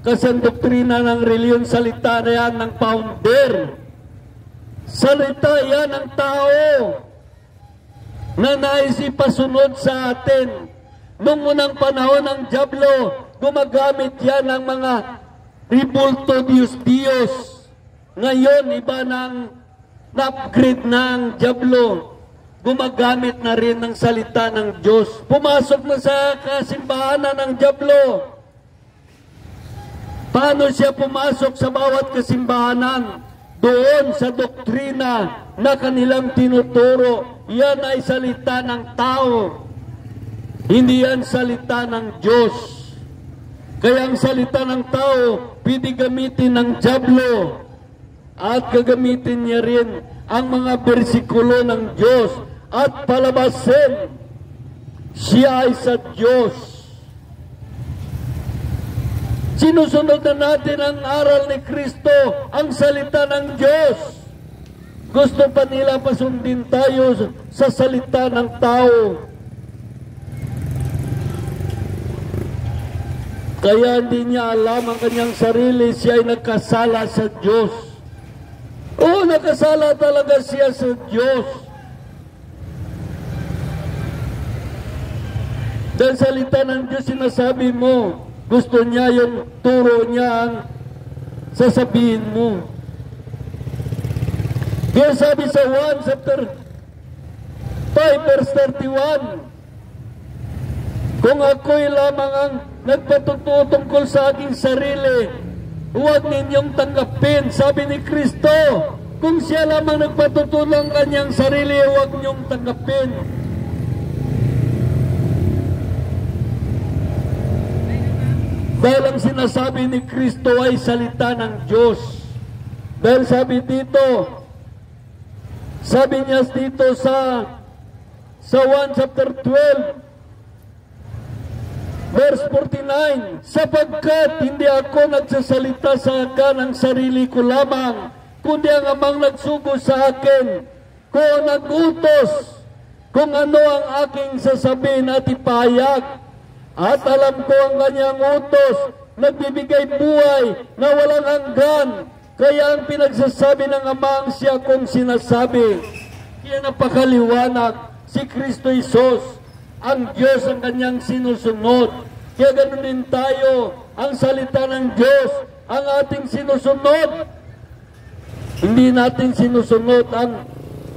Kasi ang doktrina ng reliyon, salita na yan ng founder. Salita yan ng tao na nais ipasunod sa atin. Noong unang panahon ng Diablo, gumagamit yan ng mga ribulto Diyos. Ngayon, iba ng na-upgrade ng Diablo. Gumagamit na rin ng salita ng Diyos. Pumasok na sa kasimbahanan ng Diablo. Paano siya pumasok sa bawat kasimbahanan? Doon sa doktrina na kanilang tinuturo. Yan ay salita ng tao. Hindi yan salita ng Diyos. Kaya ang salita ng tao, pwede gamitin ng Diablo. At gagamitin niya rin ang mga bersikulo ng Diyos at palabasin siya ay sa Diyos. Sinusunod na natin ang aral ni Kristo, ang salita ng Diyos. Gusto pa nila pasundin tayo sa salita ng tao. Kaya hindi niya alam ang kanyang sarili, siya ay nagkasala sa Diyos. Oo, nakasala talaga siya sa Diyos. Dahil salita ng Diyos, sinasabi mo, Gusto niya yung turo niya ang sasabihin mo. Kaya sabi sa 1 chapter 5 verse 31, kung ako'y lamang ang nagpatutuo tungkol sa aking sarili, huwag ninyong tanggapin. Sabi ni Kristo, kung siya lamang nagpatutuo ng kanyang sarili, huwag ninyong tanggapin. Dahil ang sinasabi ni Kristo ay salita ng Diyos. Dahil sabi niya dito sa 1 chapter 12, verse 49, sapagkat hindi ako nagsasalita sa ng sarili ko lamang, kundi ang Amang nagsugo sa akin, ko nagutos kung ano ang aking sasabihin at ipahayag. At alam ko ang kanyang utos, nagbibigay buhay na walang hanggan, kaya ang pinagsasabi ng Ama ang siya kong sinasabi. Kaya napakaliwanag, si Kristo Isos, ang Diyos ang kanyang sinusunod. Kaya ganoon din tayo, ang salita ng Diyos ang ating sinusunod. Hindi natin sinusunod ang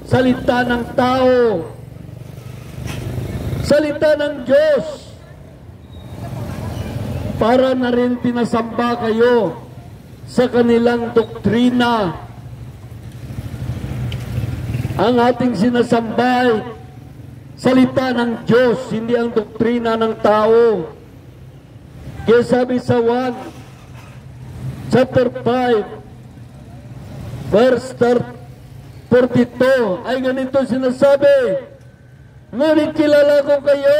salita ng tao. Salita ng Diyos. Para na rin pinasamba kayo sa kanilang doktrina. Ang ating sinasambay salita ng Diyos, hindi ang doktrina ng tao. Kaya sabi sa 1 chapter 5 verse 42 ay ganito sinasabi, ngunit kilala ko kayo,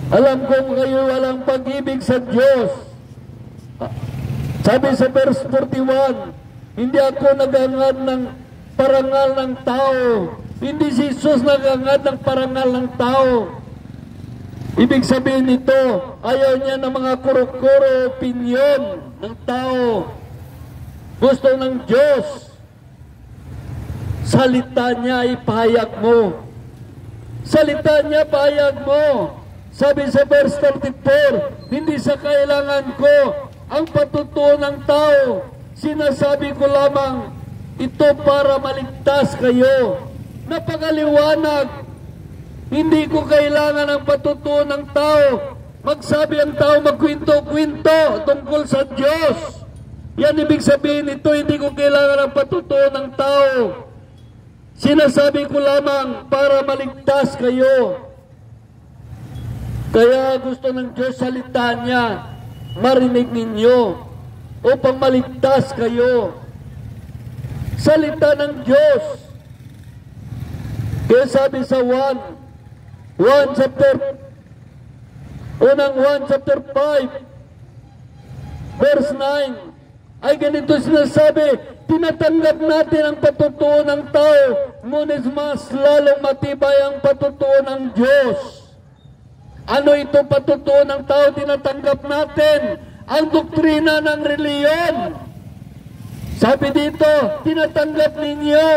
alam kong kayo walang pag-ibig sa Diyos. Sabi sa verse 41, hindi ako nagangad ng parangal ng tao. Hindi si Jesus nagangad ng parangal ng tao. Ibig sabihin nito, ayaw niya ng mga kuro-kuro opinyon ng tao. Gusto ng Diyos, salita niya ipahayag mo. Salita niya pahayag mo. Sabi sa verse 34, hindi sa kailangan ko ang patutuo ng tao. Sinasabi ko lamang ito para maligtas kayo. Napakaliwanag. Hindi ko kailangan ng patutuo ng tao. Magsabi ang tao, magkwento-kwento tungkol sa Diyos. Yan ibig sabihin ito, hindi ko kailangan ng patutuo ng tao. Sinasabi ko lamang para maligtas kayo. Kaya gusto ng Diyos salita niya, marinig ninyo upang maligtas kayo. Salita ng Diyos. Kaya sabi sa 1 chapter 5 verse 9 ay ganito sinasabi, tinatanggap natin ang patutuo ng tao, ngunit mas lalong matibay ang patutuo ng Diyos. Ano ito patutuo ng tao? Tinatanggap natin ang doktrina ng reliyon. Sabi dito, tinatanggap ninyo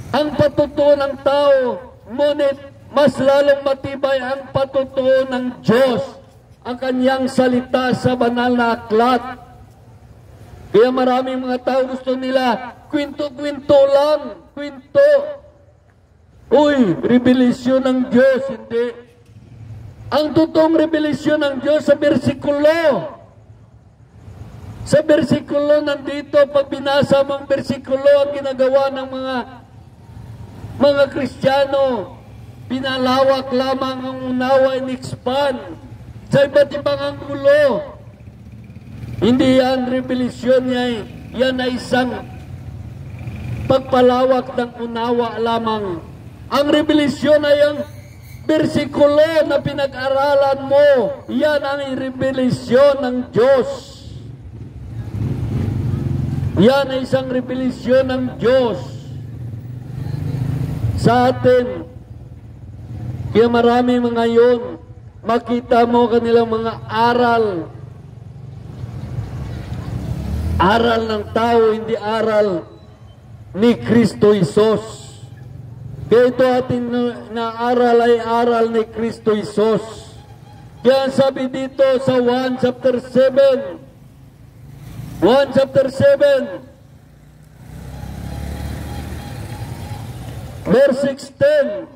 ang patutuo ng tao, ngunit mas lalong matibay ang patutuo ng Diyos, ang kanyang salita sa banal na aklat. Kaya maraming mga tao gusto nila, kwento-kwento lang, kwento. Uy, revelasyon ng Diyos, hindi. Ang totoong revelasyon ng Diyos sa bersikulo. Sa bersikulo nandito, pag binasa mo ang bersikulo, ang ginagawa ng mga Kristiyano, pinalawak lamang ang unawa and expand sa iba't ibang anggulo. Hindi yan revelasyon niya, yan ay isang pagpalawak ng unawa lamang. Ang revelasyon ay ang bersikulo na pinag-aralan mo, yan ang revelasyon ng Diyos. Yan ay isang revelasyon ng Diyos sa atin. Kaya marami mga ngayon, makita mo kanilang mga aral ng tao, hindi aral ni Kristo Isos. Kaya ito ating naaral ay aral ni Kristo Isos. Kaya sabi dito sa 1 chapter 7, 1 chapter 7, verse 16,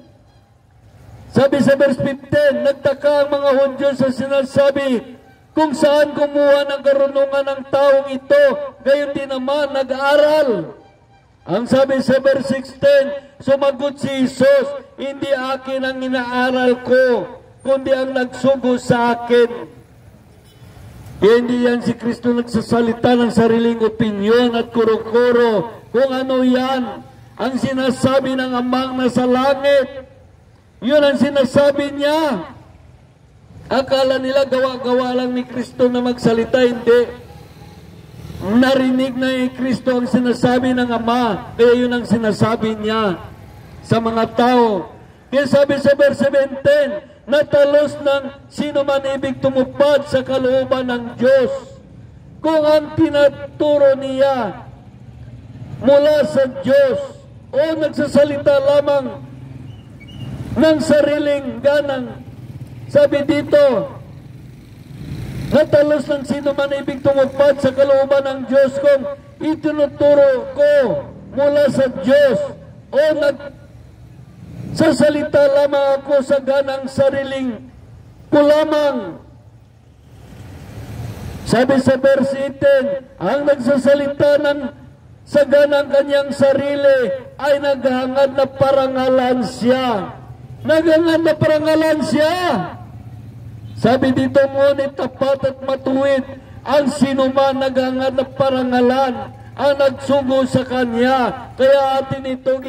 sabi sa verse 15, nagtaka ang mga Hudyo sa sinasabi kung saan kumuha ng karunungan ng taong ito, gayon din naman nag-aaral. Ang sabi sa verse 16, sumagot si Jesus, hindi akin ang inaaral ko, kundi ang nagsugo sa akin. Kaya hindi yan si Kristo nagsasalita ng sariling opinyon at kuro-kuro kung ano yan. Ang sinasabi ng Amang nasa langit, yun ang sinasabi niya. Akala nila gawa-gawa lang ni Kristo na magsalita, hindi. Narinig na ni Kristo ang sinasabi ng Ama, kaya yun ang sinasabi niya sa mga tao. Kaya sabi sa verse 17, natalos ng sino man ibig tumupad sa kalooban ng Diyos. Kung ang tinaturo niya mula sa Diyos o nagsasalita lamang ng sariling ganang, sabi dito, natalos ng sino man ibig tumupad sa kalooban ng Diyos kung itinuturo ko mula sa Diyos o nagsasalita lamang ako sa ganang sariling ko lamang. Sabi sa verse 18, ang nagsasalita sa ganang kanyang sarili ay naghangad na parangalan siya. Naghangad na parangalan siya. Sabi dito, ngunit tapat at matuwid ang sinuman naghangad na parangalan ang nagsugo sa kanya. Kaya atin ito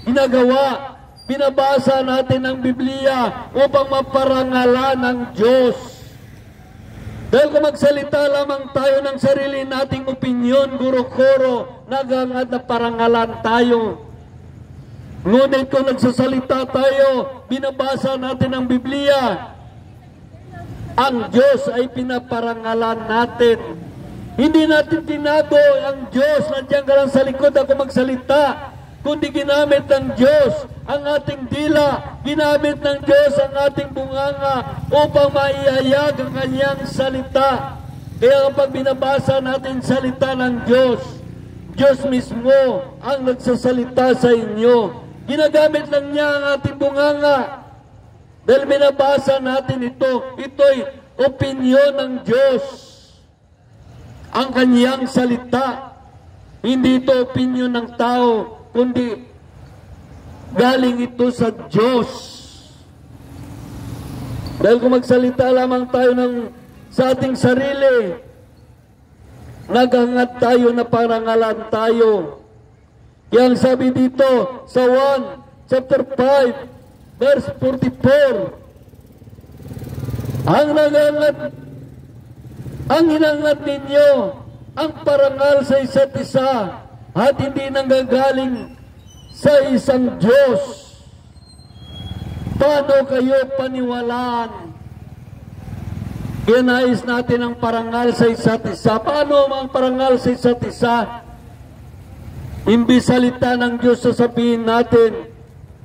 ginagawa. Binabasa natin ang Biblia upang maparangalan ng Diyos. Dahil kung magsalita lamang tayo ng sarili nating opinyon, guro-koro, naghangad na parangalan tayo. Ngunit kung nagsasalita tayo, binabasa natin ang Biblia, ang Diyos ay pinaparangalan natin. Hindi natin tinago ang Diyos, nandiyan ka lang sa likod ako magsalita, kundi ginamit ng Diyos ang ating dila, ginamit ng Diyos ang ating bunganga upang maihayag ang kanyang salita. Kaya kapag binabasa natin salita ng Diyos, Diyos mismo ang nagsasalita sa inyo. Ginagamit lang niya ang ating bunganga. Dahil binabasa natin ito'y opinyon ng Diyos. Ang kanyang salita. Hindi ito opinyon ng tao, kundi galing ito sa Diyos. Dahil kung magsalita lamang tayo sa ating sarili, naghangad tayo na parangalan tayo. Kaya ang sabi dito sa 1 chapter 5, verse 44, ang hinangad ninyo ang parangal sa isa't isa at hindi nanggagaling sa isang Diyos. Paano kayo paniwalaan? Inais natin ang parangal sa isa't isa. Paano ang parangal sa isa't isa? Imbis salita ng Diyos, sasabihin natin,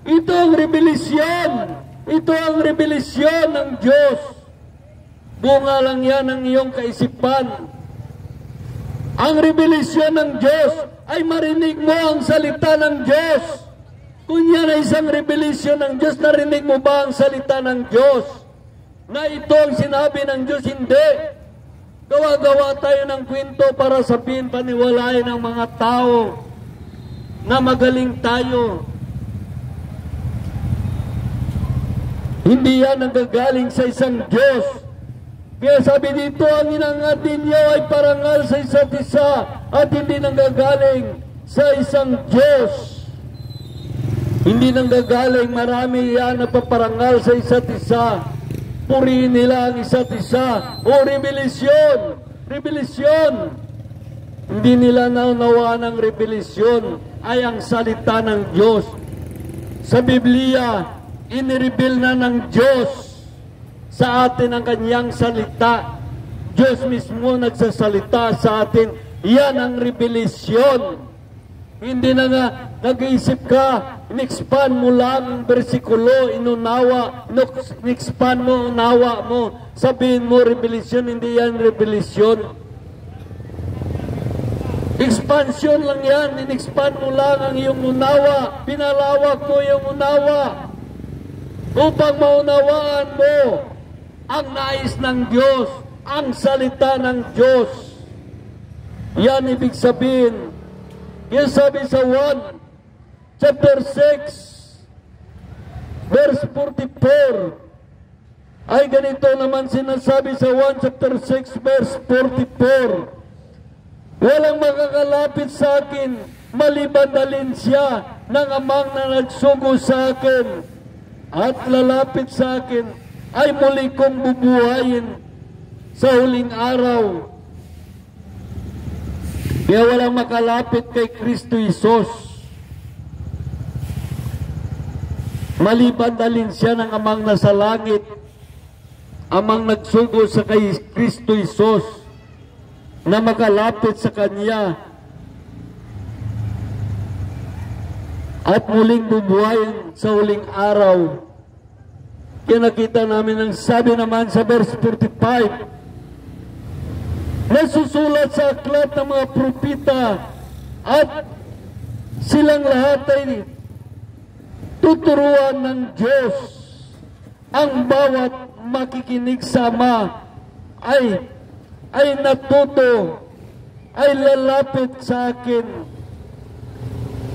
ito ang rebelisyon. Ito ang rebelisyon ng Diyos. Bunga lang yan ng iyong kaisipan. Ang rebelisyon ng Diyos ay marinig mo ang salita ng Diyos. Kung yan ay isang rebelisyon ng Diyos, narinig mo ba ang salita ng Diyos? Na ito ang sinabi ng Diyos? Hindi. Gawa-gawa tayo ng kwento para sabihin, paniwalain ng mga tao na magaling tayo. Hindi yan nanggagaling sa isang Diyos. Kaya sabi dito, ang hinangad ninyo ay parangal sa isa't isa at hindi nanggagaling sa isang Diyos. Hindi nanggagaling, marami yan na paparangal sa isa't isa. Purihin nila ang isa't isa. O rebelisyon! Rebelisyon! Hindi nila naunawaan ang rebelisyon ay ang salita ng Diyos. Sa Biblia, inireveal na ng Diyos sa atin ang kanyang salita. Diyos mismo nagsasalita sa atin. Yan ang rebelisyon. Hindi na nga nag-iisip ka, in-expand mo lang ang bersikulo, in-expand mo, unawa mo, sabihin mo revelasyon, hindi yan revelasyon. Expansion lang yan, in-expand mo lang ang iyong unawa, pinalawak mo yung unawa, upang maunawaan mo ang nais ng Diyos, ang salita ng Diyos. Yan ibig sabihin. Yung sabi sa 1, chapter 6, verse 44, ay ganito naman sinasabi sa 1 chapter 6, verse 44, walang makakalapit sa akin, maliban dalhin siya ng amang na nagsugo sa akin, at lalapit sa akin ay muli kong bubuhayin sa huling araw. Kaya walang makalapit kay Kristo Isos, maliban dalhin siya ng amang nasa langit, amang nagsugo sa kay Kristo Isos, na makalapit sa Kanya at muling bubuhayin sa huling araw. Kaya nakita namin ang sabi naman sa verse 45, nasusulat sa aklat ng mga propeta at silang lahat ay tuturuan ng Diyos. Ang bawat makikinig sa Ama ay natuto, ay lalapit sa akin.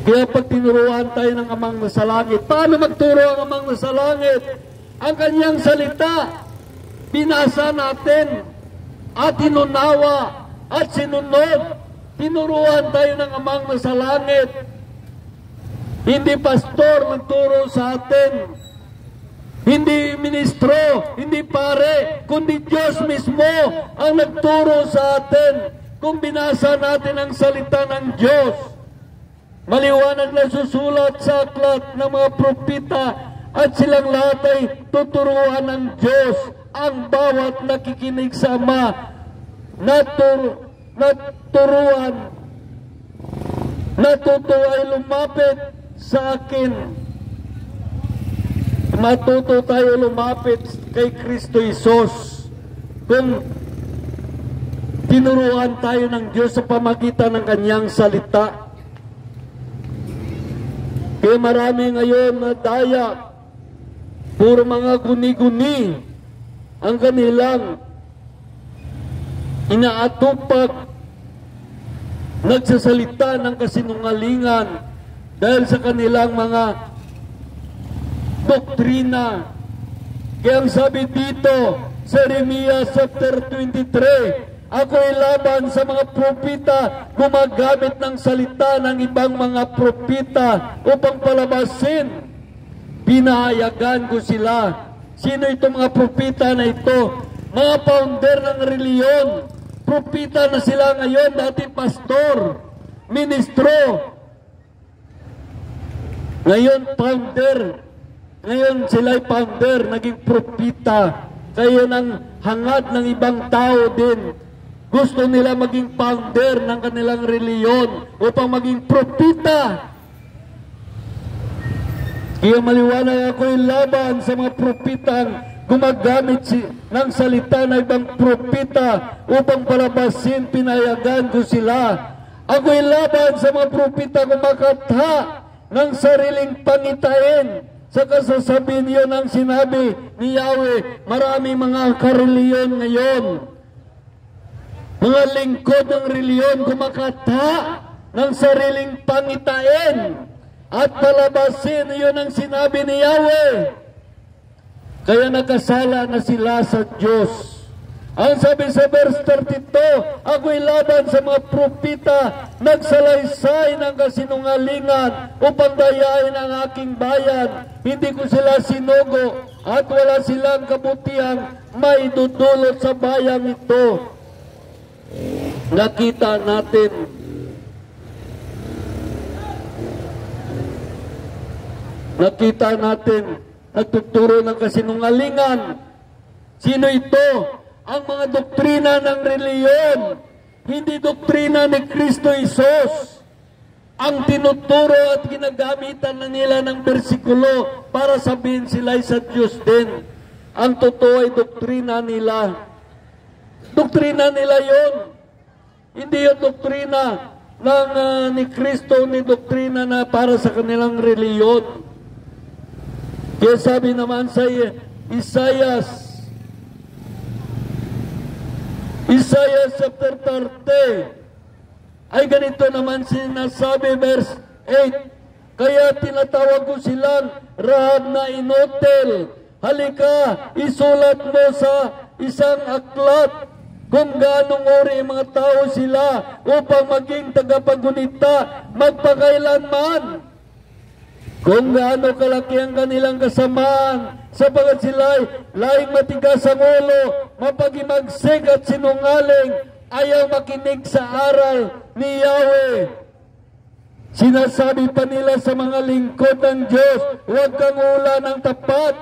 Kaya pag tinuruan tayo ng amang nasa langit, paano magturo ang amang nasa langit? Ang kanyang salita, binasa natin, at inunawa, at sinunod. Tinuruan tayo ng amang nasa langit. Hindi pastor nagturo sa atin, hindi ministro, hindi pare, kundi Diyos mismo ang nagturo sa atin. Kung binasa natin ang salita ng Diyos, maliwanag na susulat sa aklat ng mga propeta at silang lahat ay tuturuan ng Diyos. Ang bawat nakikinig sa Ama, natuto ay lumapit sa akin. Matuto tayo lumapit kay Kristo Isos kung tinuruan tayo ng Diyos sa pamagitan ng kanyang salita. Kaya marami ngayon na daya, puro mga guni-guni ang kanilang inaatupag, nagsasalita ng kasinungalingan dahil sa kanilang mga doktrina. Kaya ang sabi dito sa Jeremiah chapter 23, ako'y laban sa mga propeta gumagamit ng salita ng ibang mga propeta upang palabasin. Pinahayagan ko sila. Sino itong mga propeta na ito? Mga founder ng reliyon. Propeta na sila ngayon, dati pastor, ministro, ngayon founder. Ngayon sila'y founder, naging propeta. Kaya ng hangad ng ibang tao din, gusto nila maging founder ng kanilang reliyon upang maging propeta. Kaya maliwanag ako'y laban sa mga propetang gumagamit ng salita ng ibang propeta upang palabasin, pinayagan ko sila. Ako'y laban sa mga propeta kumakatha ng sariling pangitain. Sa kasasabihin yun ang sinabi ni Yahweh, marami mga kareliyon ngayon, mga lingkod ng reliyon kumakatha ng sariling pangitain at palabasin, yun ang sinabi ni Yahweh. Kaya nagkasala na sila sa Diyos. Ang sabi sa verse 32, ako'y laban sa mga propeta, nagsalaysay ng kasinungalingan upang dayain ang aking bayan. Hindi ko sila sinugo at wala silang kabutihang may dudulot sa bayang ito. Nakita natin, nagtuturo ng kasinungalingan. Sino ito? Ang mga doktrina ng reliyon, hindi doktrina ni Kristo Isos. ang tinuturo at ginagamitan na nila ng bersikulo para sabihin sila ay sa Diyos din. Ang totoo ay doktrina nila. Doktrina nila yon. Hindi yung doktrina ng ni Kristo, ni doktrina na para sa kanilang reliyon. Kaya sabi naman sa Isaiah chapter 30, ay ganito naman sinasabi, verse 8, kaya tinatawag ko silang Rahab na inotel. Halika, isulat mo sa isang aklat kung gaanong uri mga tao sila upang maging tagapaggunita magpakailanman. Kung gaano kalaki ang kanilang kasamaan, sapagat sila'y laing matigas ang ulo, mapagimagsik at sinungaling, ayaw makinig sa aral ni Yahweh. Sinasabi pa nila sa mga lingkod ng Diyos, huwag kang ula ng tapat,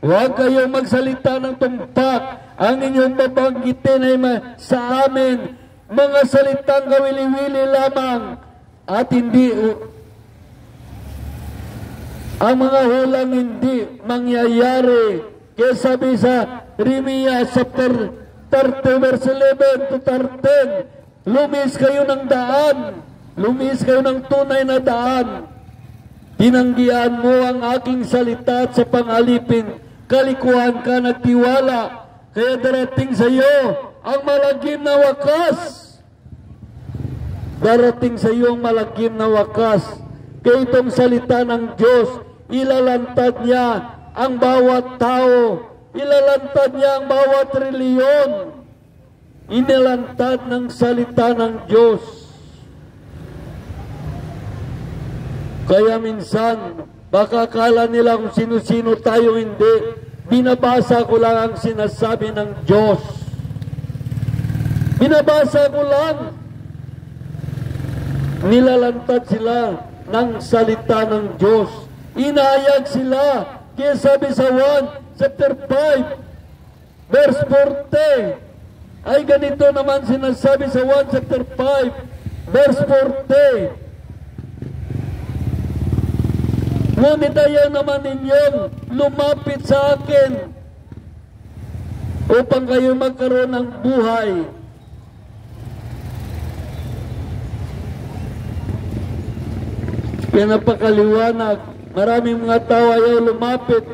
huwag kayong magsalita ng tumpak, ang inyong babanggitin ay sa amin, mga salitang kawili-wili lamang, at hindi ang mga hulang hindi mangyayari. Kaya sabi sa Jeremiah chapter 30 verse 11 to 13, lumis kayo ng daan, lumis kayo ng tunay na daan. Tinanggihan mo ang aking salita at sa pangalipin, kalikuhan ka nagtiwala. Kaya darating sa iyo ang malagim na wakas. Darating sa iyo ang malagim na wakas. Kaya itong salita ng Diyos, ilalantad niya ang bawat tao, ilalantad niya ang bawat reliyon, inilantad ng salita ng Diyos. Kaya minsan, baka akala nila kung sino-sino tayo, hindi. Binabasa ko lang ang sinasabi ng Diyos. Binabasa ko lang. Nilalantad sila ng salita ng Diyos. Inayag sila. Kaya sabi sa 1 chapter 5 verse 40, ay ganito naman sinasabi sa 1 chapter 5 verse 40, ngunit ayaw naman ninyong lumapit sa akin upang kayo magkaroon ng buhay. Kaya napakaliwanag. Maraming mga tao ayaw lumapit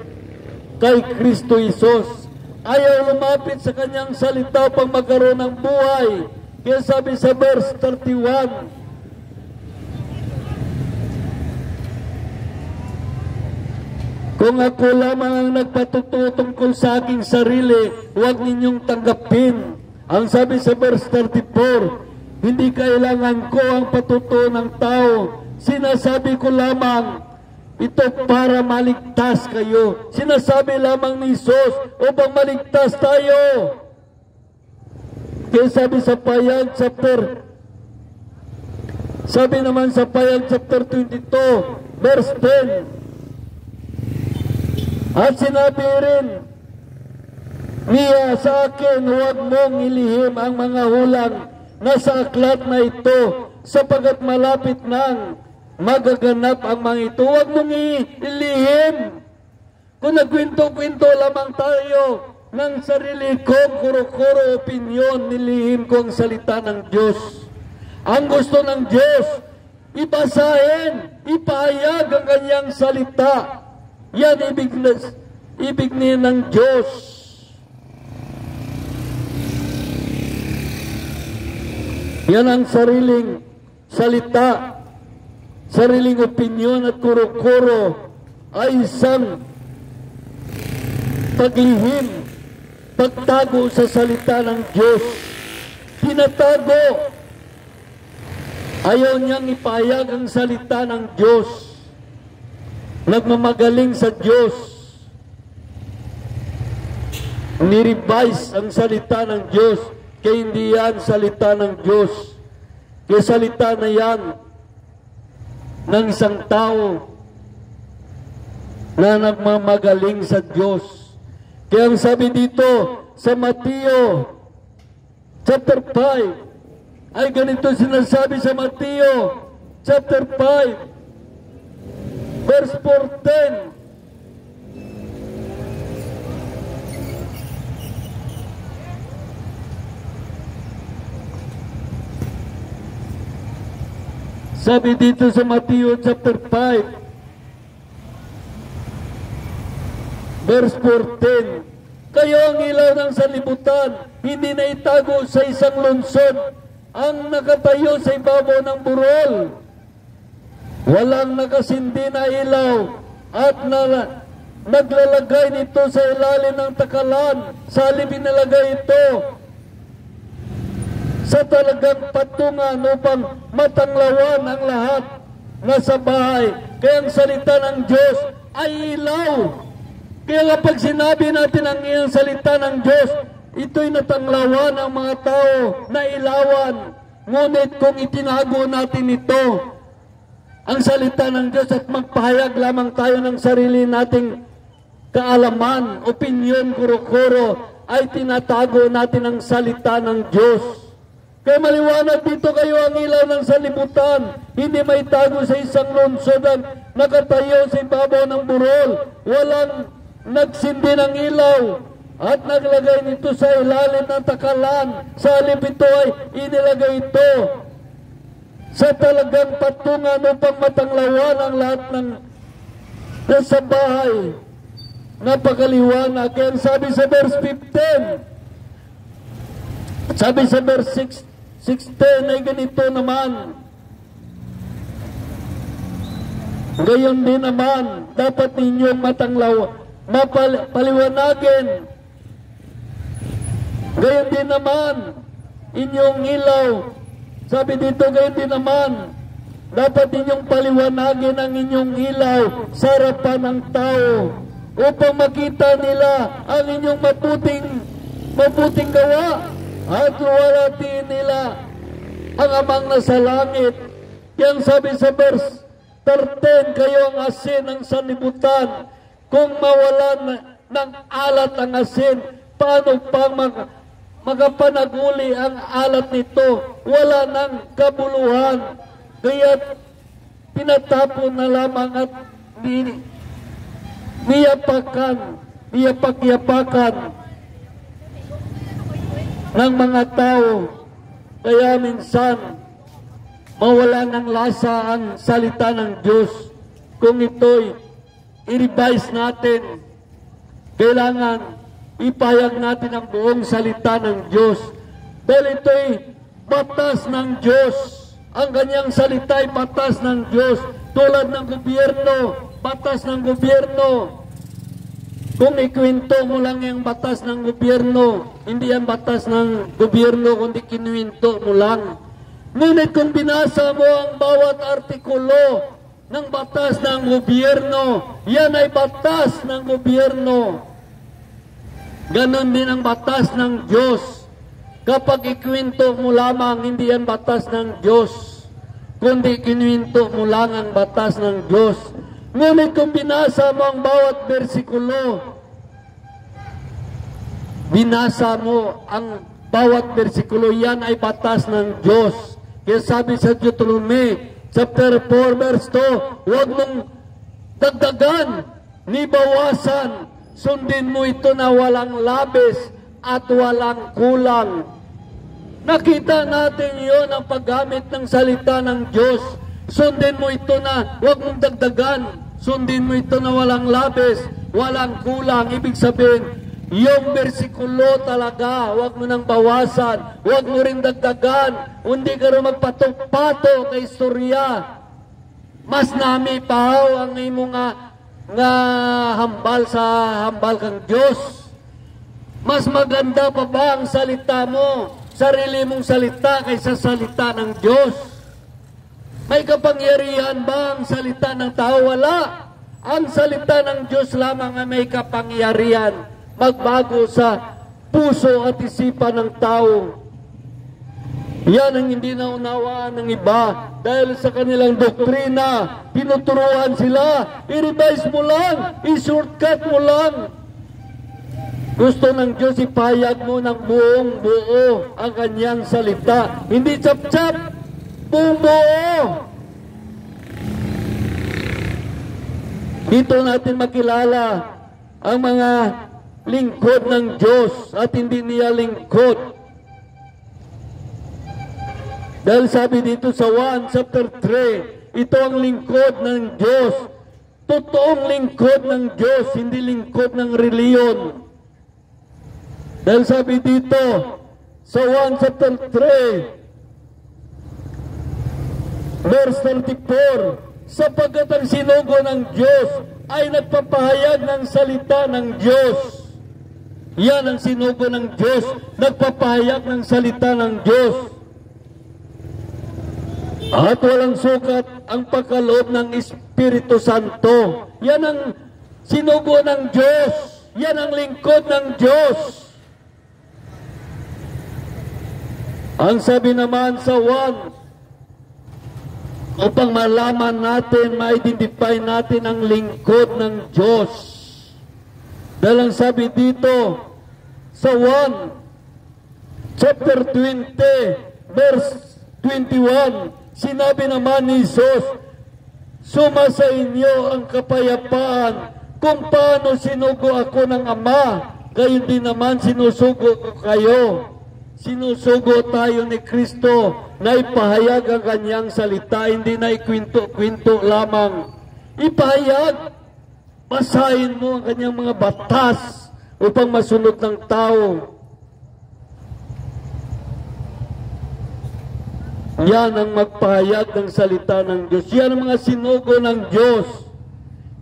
kay Kristo Jesus. Ayaw lumapit sa kanyang salita upang magkaroon ng buhay. Kaya sabi sa verse 31, kung ako lamang ang nagpatutuo tungkol sa aking sarili, huwag ninyong tanggapin. Ang sabi sa verse 34, hindi kailangan ko ang patutuo ng tao. Sinasabi ko lamang ito para maligtas kayo. Sinasabi lamang ni Jesus upang maligtas tayo. Kaya sabi sa Payag chapter, sabi naman sa Payag chapter 22 verse 10, at sinabi rin niya sa akin, huwag mong ilihim ang mga hulang nasa aklat na ito, sapagat malapit nang magaganap ang mga ito. Huwag mong ilihim. Kung nagkwento-kwento lamang tayo ng sarili kong kuro-kuro opinyon, nilihim ko ang salita ng Diyos. Ang gusto ng Diyos, ibasahin, ipahayag ang kanyang salita. Yan ibig niya ng Diyos. Yan ang sariling salita. Sariling opinyon at kuro-kuro ay isang paglihim, pagtago sa salita ng Diyos. Tinatago. Ayaw niyang ipahayag ang salita ng Diyos. Nagmamagaling sa Diyos. Nirevise ang salita ng Diyos, kaya hindi yan salita ng Diyos. Kaya salita na yan ng isang tao na nagmamagaling sa Diyos. Kaya ang sabi dito sa Mateo chapter 5, ay ganito sinasabi sa Mateo chapter 5, verse 14. Sabi dito sa Mateo chapter 5, verse 14, kayo ang ilaw ng sanlibutan, hindi na itago sa isang lungsod ang nakatayo sa ibabaw ng burol. Walang nakasindi na ilaw at naglalagay nito sa ilalim ng takalan. Sa halip inalagay ito sa talagang patungan upang matanglawan ang lahat na sa bahay. Kaya ang salita ng Diyos ay ilaw. Kaya kapag sinabi natin ang iyang salita ng Diyos, ito'y natanglawan ang mga tao na ilawan. Ngunit kung itinago natin ito, ang salita ng Diyos, at magpahayag lamang tayo ng sarili nating kaalaman, opinyon, kuro-kuro, ay tinatago natin ang salita ng Diyos. Kaya maliwanag dito, kayo ang ilaw ng sanlibutan, hindi may tago sa isang lungsod ang nakatayo sa ibabaw ng burol. Walang nagsindi ng ilaw at naglagay nito sa ilalim ng takalan. Sa halip ito ay inilagay ito sa talagang patungan upang matanglawan ang lahat ng nasa bahay. Napakaliwanag. Kaya sabi sa verse 15, sabi sa verse 16 ay ganito naman. Gayon din naman, dapat ninyong mapaliwanagin. Gayon din naman, inyong ilaw. Sabi dito, gayon din naman, dapat ninyong paliwanagin ang inyong ilaw sa harapan ng tao upang makita nila ang inyong mabuting gawa at luwalhatiin nila ang amang nasa langit. Yang sabi sa verse 13, kayo ang asin ng sanlibutan. Kung mawalan ng alat ang asin, paano pang magapanaguli ang alat nito? Wala ng kabuluhan. Kaya pinatapon na lamang at niyapak-yapakan ng mga tao. Kaya minsan mawala ng lasa ang salita ng Diyos. Kung ito'y i-revise natin, kailangan ipahayag natin ang buong salita ng Diyos. Dahil ito'y batas ng Diyos. Ang kanyang salita ay batas ng Diyos. Tulad ng gobyerno, batas ng gobyerno. Kung ikwento mo lang yung batas ng gobyerno, hindi yan batas ng gobyerno, kundi kinuwento mo lang. Ngunit kung binasa mo ang bawat artikulo ng batas ng gobyerno, yan ay batas ng gobyerno. Ganon din ang batas ng Diyos. Kapag ikwento mo lamang, hindi yan batas ng Diyos, kundi kinuwento mo lang ang batas ng Diyos. Ngunit kung binasa mo ang bawat bersikulo, yan ay batas ng Diyos. Kaya sabi sa Deuteronomy chapter 4 verse 2, huwag mong dagdagan ni bawasan, sundin mo ito na walang labis at walang kulang. Nakita natin yon ang paggamit ng salita ng Diyos. Sundin mo ito na huwag mong dagdagan, sundin mo ito na walang labis, walang kulang. Ibig sabihin, yung bersikulo talaga, huwag mo nang bawasan, huwag mo rin dagdagan, hindi ka rin magpato-pato kay istorya. Mas nami pahaw ang imo nga hambal sa hambal kang Diyos. Mas maganda pa ba ang salita mo, sarili mong salita kaysa salita ng Diyos? May kapangyarihan ba ang salita ng tao? Wala. Ang salita ng Diyos lamang ang may kapangyarihan magbago sa puso at isipan ng tao. Yan ang hindi naunawaan ng iba dahil sa kanilang doktrina. Tinuturuan sila, i-revise mo lang, i-shortcut mo lang. Gusto ng Diyos ipahayag mo ng buong buo ang kanyang salita. Hindi chap-chap, buong buo. Dito natin makilala ang mga lingkod ng Diyos at hindi niya lingkod. Dahil sabi dito sa 1 chapter 3, ito ang lingkod ng Diyos. Totoong lingkod ng Diyos, hindi lingkod ng reliyon. Dahil sabi dito sa 1 chapter 3, verse 34, sapagkat ang sinugo ng Diyos ay nagpapahayag ng salita ng Diyos. Yan ang sinugo ng Diyos, nagpapahayag ng salita ng Diyos. At walang sukat ang pagkaloob ng Espiritu Santo. Yan ang sinugo ng Diyos. Yan ang lingkod ng Diyos. Ang sabi naman sa 1, upang malaman natin, ma-identify natin ang lingkod ng Diyos. Dahil ang sabi dito sa 1 chapter 20 verse 21, sinabi naman ni Jesus, suma sa inyo ang kapayapaan, kung paano sinugo ako ng Ama, gayon din naman sinusugo ko kayo. Sinusugo tayo ni Kristo na ipahayag ang kanyang salita, hindi na ikwento-kwento lamang. Ipahayag, basahin mo ang kanyang mga batas upang masunod ng tao. Yan ang magpahayag ng salita ng Diyos. Yan ang mga sinugo ng Diyos.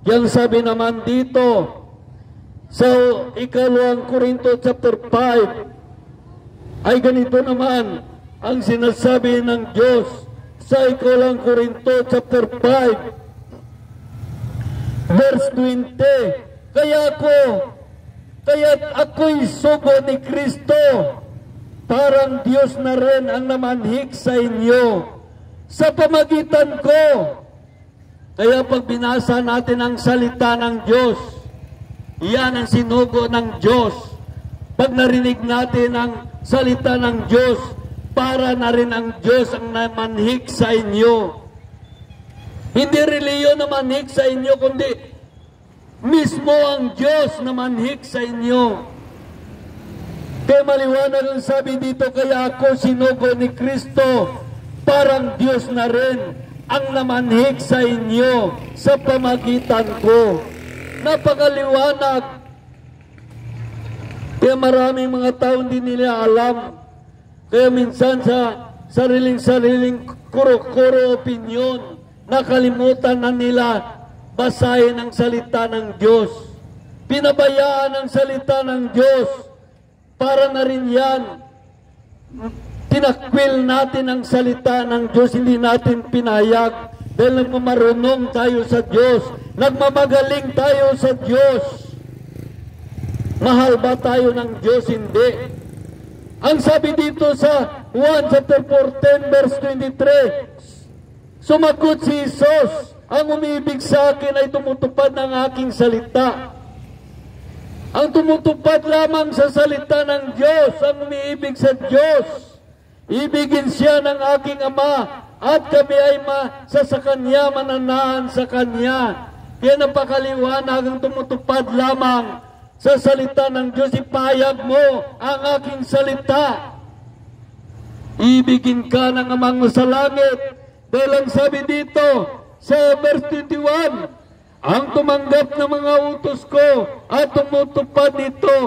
Yan sabi naman dito sa 2 Korinto chapter 5, ay ganito naman ang sinasabi ng Diyos sa 2 Korinto chapter 5 verse 20, kaya't ako'y sugo ni Kristo, parang Diyos na rin ang namanhik sa inyo sa pamagitan ko. Kaya pag binasa natin ang salita ng Diyos, yan ang sinugo ng Diyos. Pag narinig natin ang salita ng Diyos, para na rin ang Diyos ang namanhik sa inyo. Hindi reliyon na manhik sa inyo, kundi mismo ang Diyos na manhik sa inyo. Kaya maliwanag ang sabi dito, kaya ako sinugo ni Kristo, parang Diyos na rin ang namanhik sa inyo sa pamagitan ko. Napakaliwanag. Kaya maraming mga tao hindi nila alam. Kaya minsan sa sariling kuro-kuro opinyon, nakalimutan na nila basahin ang salita ng Diyos. Pinabayaan ang salita ng Diyos. Para na rin yan, tinakwil natin ang salita ng Diyos, hindi natin pinayag. Dahil nagmamarunong tayo sa Diyos, nagmamagaling tayo sa Diyos. Mahal ba tayo ng Diyos? Hindi. Ang sabi dito sa 1 chapter 14 verse 23, sumagot si Jesus, ang umibig sa akin ay tumutupad ng aking salita. Ang tumutupad lamang sa salita ng Diyos, ang umiibig sa Diyos. Ibigin siya ng aking Ama at kami ay sa Kanya, mananahan sa Kanya. Kaya napakaliwanag ang tumutupad lamang sa salita ng Diyos. Ipahayag mo ang aking salita. Ibigin ka ng Amang sa langit. Dahil ang sabi dito sa verse 21, ang tumanggap ng mga utos ko at tumutupad nito,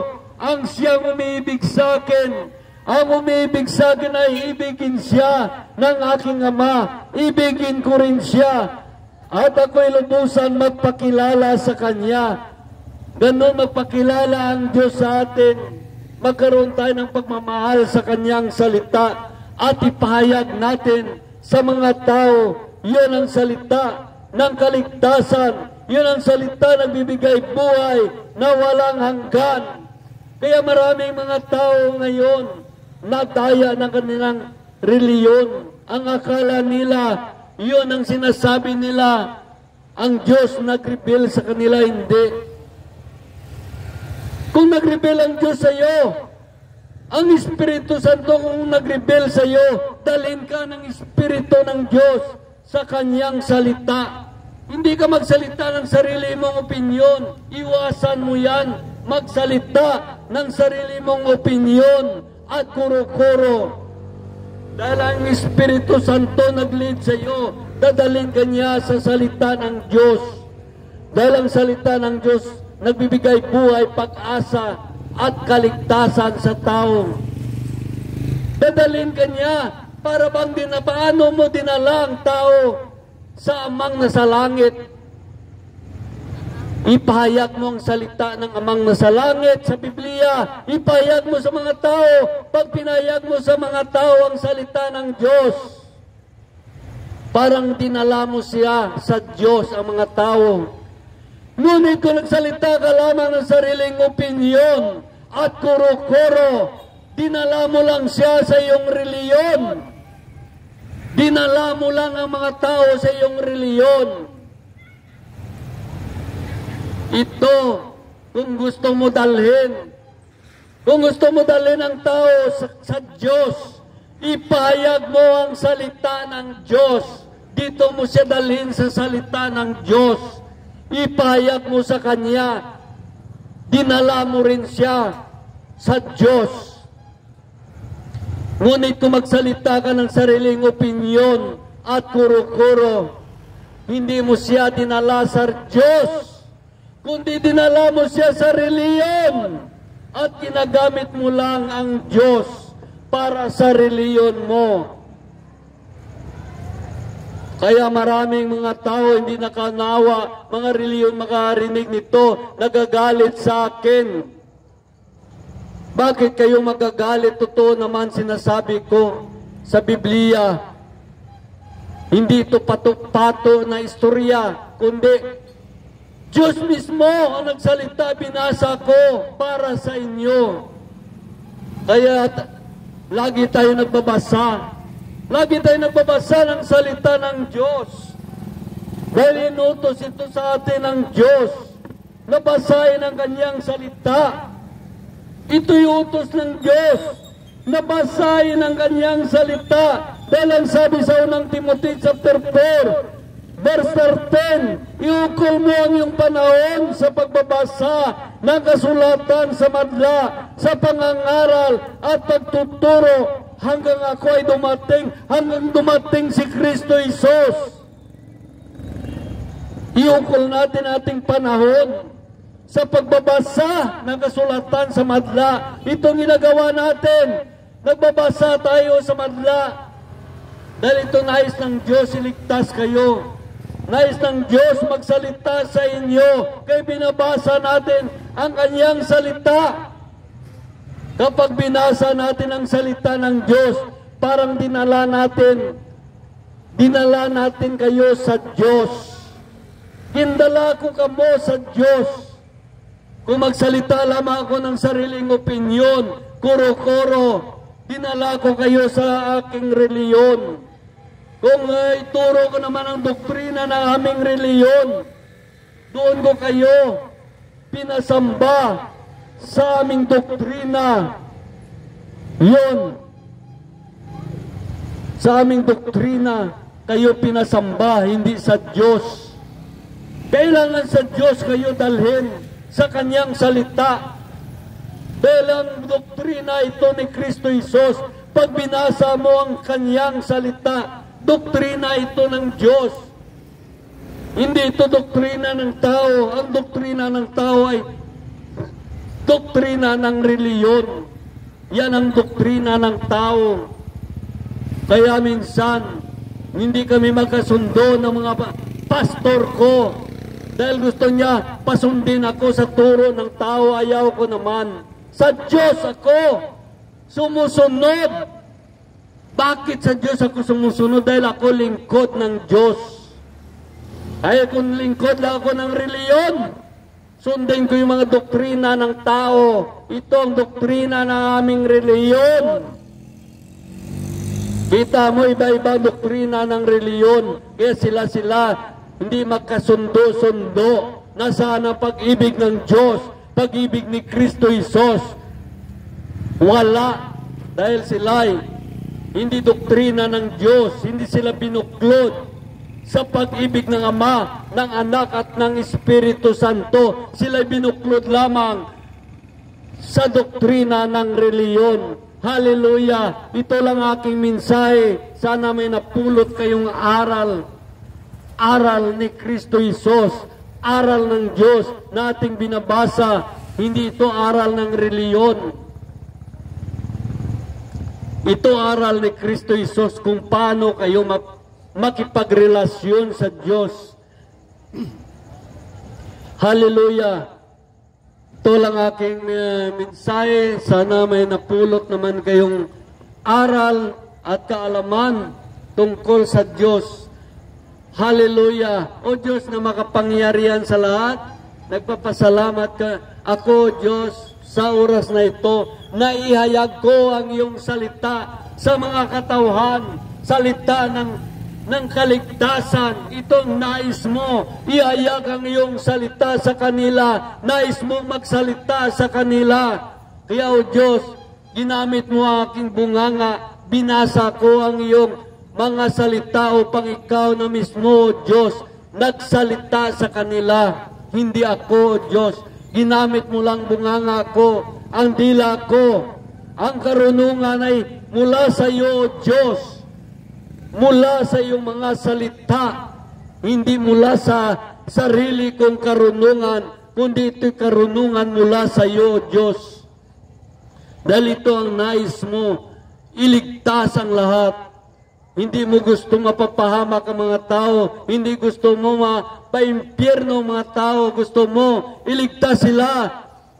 ang siyang umiibig sa akin. Ang umiibig sa akin ay ibigin siya ng aking Ama. Ibigin ko rin siya. At ako'y lubusan magpakilala sa Kanya. Ganun magpakilala ang Diyos sa atin. Magkaroon tayo ng pagmamahal sa Kanyang salita. At ipahayag natin sa mga tao, yun ang salita ng kaligtasan. Yun ang salita na bibigay buhay na walang hanggan. Kaya maraming mga tao ngayon nadaya ng kanilang reliyon. Ang akala nila, yun ang sinasabi nila, ang Diyos nag-reveal sa kanila, hindi. Kung nag-reveal ang Diyos sa iyo, ang Espiritu Santo kung nag-reveal sa iyo, dalhin ka ng Espiritu ng Diyos sa Kanyang salita. Hindi ka magsalita ng sarili mong opinyon. Iwasan mo yan. Magsalita ng sarili mong opinyon at kuro-kuro. Dahil ang Espiritu Santo nag-lead sa iyo, dadalhin ka niya sa salita ng Diyos. Dahil ang salita ng Diyos nagbibigay buhay, pag-asa at kaligtasan sa tao. Dadalhin ka niya para bang paano mo dinala ang tao sa Amang nasa langit. Ipahayag mo ang salita ng Amang nasa langit sa Biblia. Ipahayag mo sa mga tao. Pag pinahayag mo sa mga tao ang salita ng Diyos, parang dinala mo siya sa Diyos ang mga tao. Ngunit kung nagsalita ka lamang ng sariling opinyon at kuro-kuro, dinala mo lang siya sa iyong reliyon. Dinala mo lang ang mga tao sa iyong reliyon. Ito, kung gusto mo dalhin ang tao sa Diyos, ipahayag mo ang salita ng Diyos. Dito mo siya dalhin sa salita ng Diyos. Ipahayag mo sa Kanya. Dinala mo rin siya sa Diyos. Ngunit kung magsalita ka ng sariling opinyon at kuro-kuro, hindi mo siya dinala sa Diyos, kundi dinala mo siya sa reliyon at ginagamit mo lang ang Diyos para sa reliyon mo. Kaya maraming mga tao hindi nakanawa, mga reliyon makarinig nito, nagagalit sa akin. Bakit kayo magagalit? Totoo naman sinasabi ko sa Biblia. Hindi ito pato-pato na istorya, kundi Diyos mismo ang nagsalita, binasa ko para sa inyo. Kaya lagi tayo nagbabasa. Lagi tayo nagbabasa ng salita ng Diyos. Dahil inutos ito sa atin ng Diyos. Nabasahin ang Kanyang salita. Ito'y utos ng Diyos. Nabasahin ang Kanyang salita. Dahil ang sabi sa unang Timothy chapter 4, verse 13, iukol mo ang iyong panahon sa pagbabasa ng kasulatan sa madla, sa pangangaral at pagtuturo hanggang ako ay dumating, hanggang dumating si Kristo Jesus. Iukol natin ating panahon sa pagbabasa ng kasulatan sa madla. Itong ginagawa natin. Nagbabasa tayo sa madla. Dahil ito nais ng Diyos, iligtas kayo. Nais ng Diyos magsalita sa inyo. Kaya binabasa natin ang Kanyang salita. Kapag binasa natin ang salita ng Diyos, parang dinala natin kayo sa Diyos. Gindala ko kamo sa Diyos. Kung magsalita lamang ako ng sariling opinyon, kuro-kuro, dinala ko kayo sa aking reliyon. Kung ituro ko naman ang doktrina ng aming reliyon, doon ko kayo pinasamba sa aming doktrina. Yun. Sa aming doktrina, kayo pinasamba, hindi sa Diyos. Kailangan sa Diyos kayo dalhin sa Kanyang salita. Dahil ang doktrina ito ni Kristo Jesus, pag binasa mo ang Kanyang salita, doktrina ito ng Diyos. Hindi ito doktrina ng tao. Ang doktrina ng tao ay doktrina ng reliyon. Yan ang doktrina ng tao. Kaya minsan, hindi kami magkasundo ng mga pastor ko. Dahil gusto niya pasundin ako sa turo ng tao, ayaw ko naman. Sa Diyos ako sumusunod. Bakit sa Diyos ako sumusunod? Dahil ako lingkod ng Diyos. Ay kung lingkod lang ako ng reliyon, sundin ko yung mga doktrina ng tao. Ito ang doktrina ng aming reliyon. Kita mo iba-iba doktrina ng reliyon. Kaya sila hindi magkasundo-sundo. Nasaan ang pag-ibig ng Diyos, pag-ibig ni Kristo Jesus? Wala. Dahil sila'y hindi doktrina ng Diyos, hindi sila binuklod sa pag-ibig ng Ama, ng Anak at ng Espiritu Santo. Sila'y binuklod lamang sa doktrina ng reliyon. Hallelujah! Ito lang aking mensahe. Sana may napulot kayong aral. Aral ni Kristo Jesus. Aral ng Diyos na ating binabasa. Hindi ito aral ng reliyon. Ito aral ni Kristo Jesus kung paano kayo makipagrelasyon sa Diyos. Hallelujah! Ito lang aking mensahe. Sana may napulot naman kayong aral at kaalaman tungkol sa Diyos. Hallelujah! O Diyos na makapangyarihan sa lahat, nagpapasalamat ka ako, Diyos, sa oras na ito, na ihayag ko ang iyong salita sa mga katauhan, salita ng kaligtasan. Itong nais mo, ihayag ang iyong salita sa kanila, nais mo magsalita sa kanila. Kaya o Diyos, ginamit mo aking bunganga, binasa ko ang iyong mga salita upang ikaw na mismo, o Diyos, nagsalita sa kanila. Hindi ako, o Diyos, ginamit mo lang bunganga ko, ang dila ko, ang karunungan ay mula sa iyo, o Diyos, mula sa iyong mga salita, hindi mula sa sarili kong karunungan, kundi ito'y karunungan mula sa iyo, o Diyos. Dahil ito ang nais mo, iligtas ang lahat. Hindi mo gusto mapapahamak ang mga tao, hindi gusto mo mapaimpyerno ang mga tao, gusto mo iligtas sila,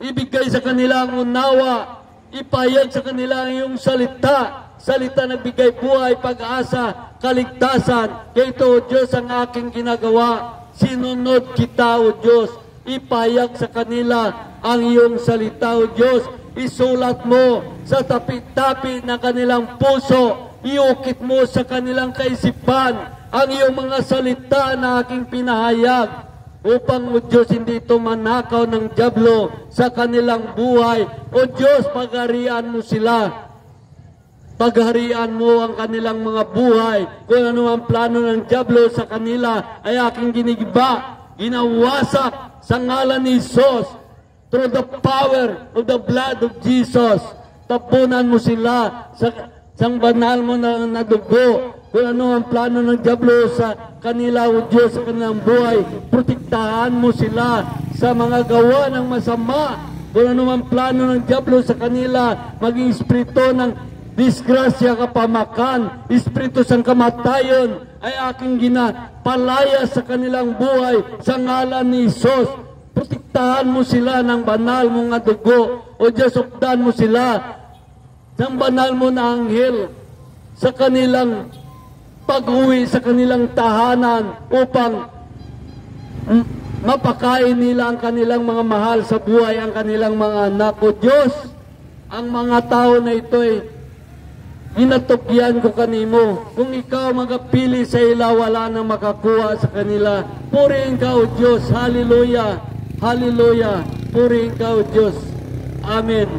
ibigay sa kanila ang unawa, ipahayag sa kanila ang iyong salita, salita na bigay buhay, pag-asa, kaligtasan. Kaya ito, O Diyos, ang aking ginagawa. Sinunod kita, O Diyos, ipahayag sa kanila ang iyong salita, O Diyos. Isulat mo sa tapi-tapi ng kanilang puso, iukit mo sa kanilang kaisipan ang iyong mga salita na aking pinahayag upang, O Diyos, hindi ito manakaw ng dyablo sa kanilang buhay. O Diyos, pagharian mo sila. Pagharian mo ang kanilang mga buhay. Kung ano ang plano ng dyablo sa kanila ay aking ginigiba, ginawasak sa ngalan ni Jesus. Through the power of the blood of Jesus, tapunan mo sila sa banal mo na dugo. Kung ano ang plano ng dyablo sa kanila, O Diyos, sa kanilang buhay, protektahan mo sila sa mga gawa ng masama. Kung ano ang plano ng dyablo sa kanila, maging espiritu ng disgrasya, kapamakan, espiritu ng kamatayon, ay aking ginapalaya sa kanilang buhay sa ngalan ni Jesus. Protektahan mo sila ng banal mong dugo. O Diyos, updan mo sila ng banal mo na anghel sa kanilang pag-uwi sa kanilang tahanan upang mapakain nila ang kanilang mga mahal sa buhay, ang kanilang mga anak. O Diyos, ang mga tao na ito ay ginatugyan ko kanimo. Kung ikaw magapili sa ila, wala nang makakuha sa kanila. Purihin ka, O Diyos. Hallelujah. Hallelujah. Purihin ka, O Diyos. Amen.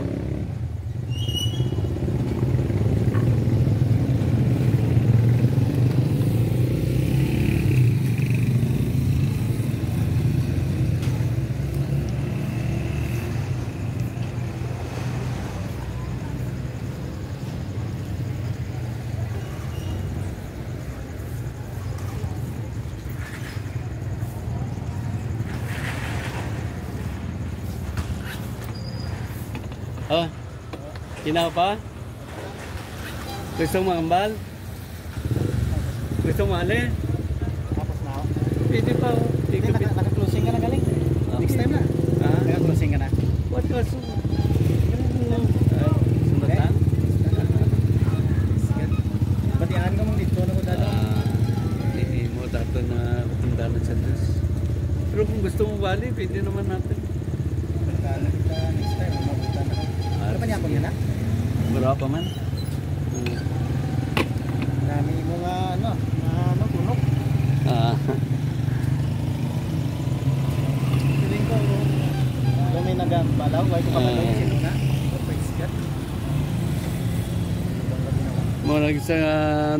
Oh, kinaw pa? Gusto mo ambal? Gusto mo ali? Tapos na ako. Pwede pa. Naka-closing ka na galing. Next time na. Naka-closing ka na. What was it? Sundan? Batiaan ka mong dito na ko dalo. Hindi mo dato na undanan sa Diyos. Pero kung gusto mo bali, pwede naman natin. Batiaan kita next time. Mabutan na. Ano pa niya ako yun ha? Berapa man? Dami mo nga tunok. Piling ko, kung may nagambalaw, why ko kapalaw yung sinuna? Mo lagi sa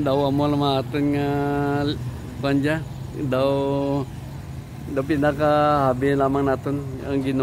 dawa mo lama ating banja. daw pinaka habi lamang naton ang Ginoo.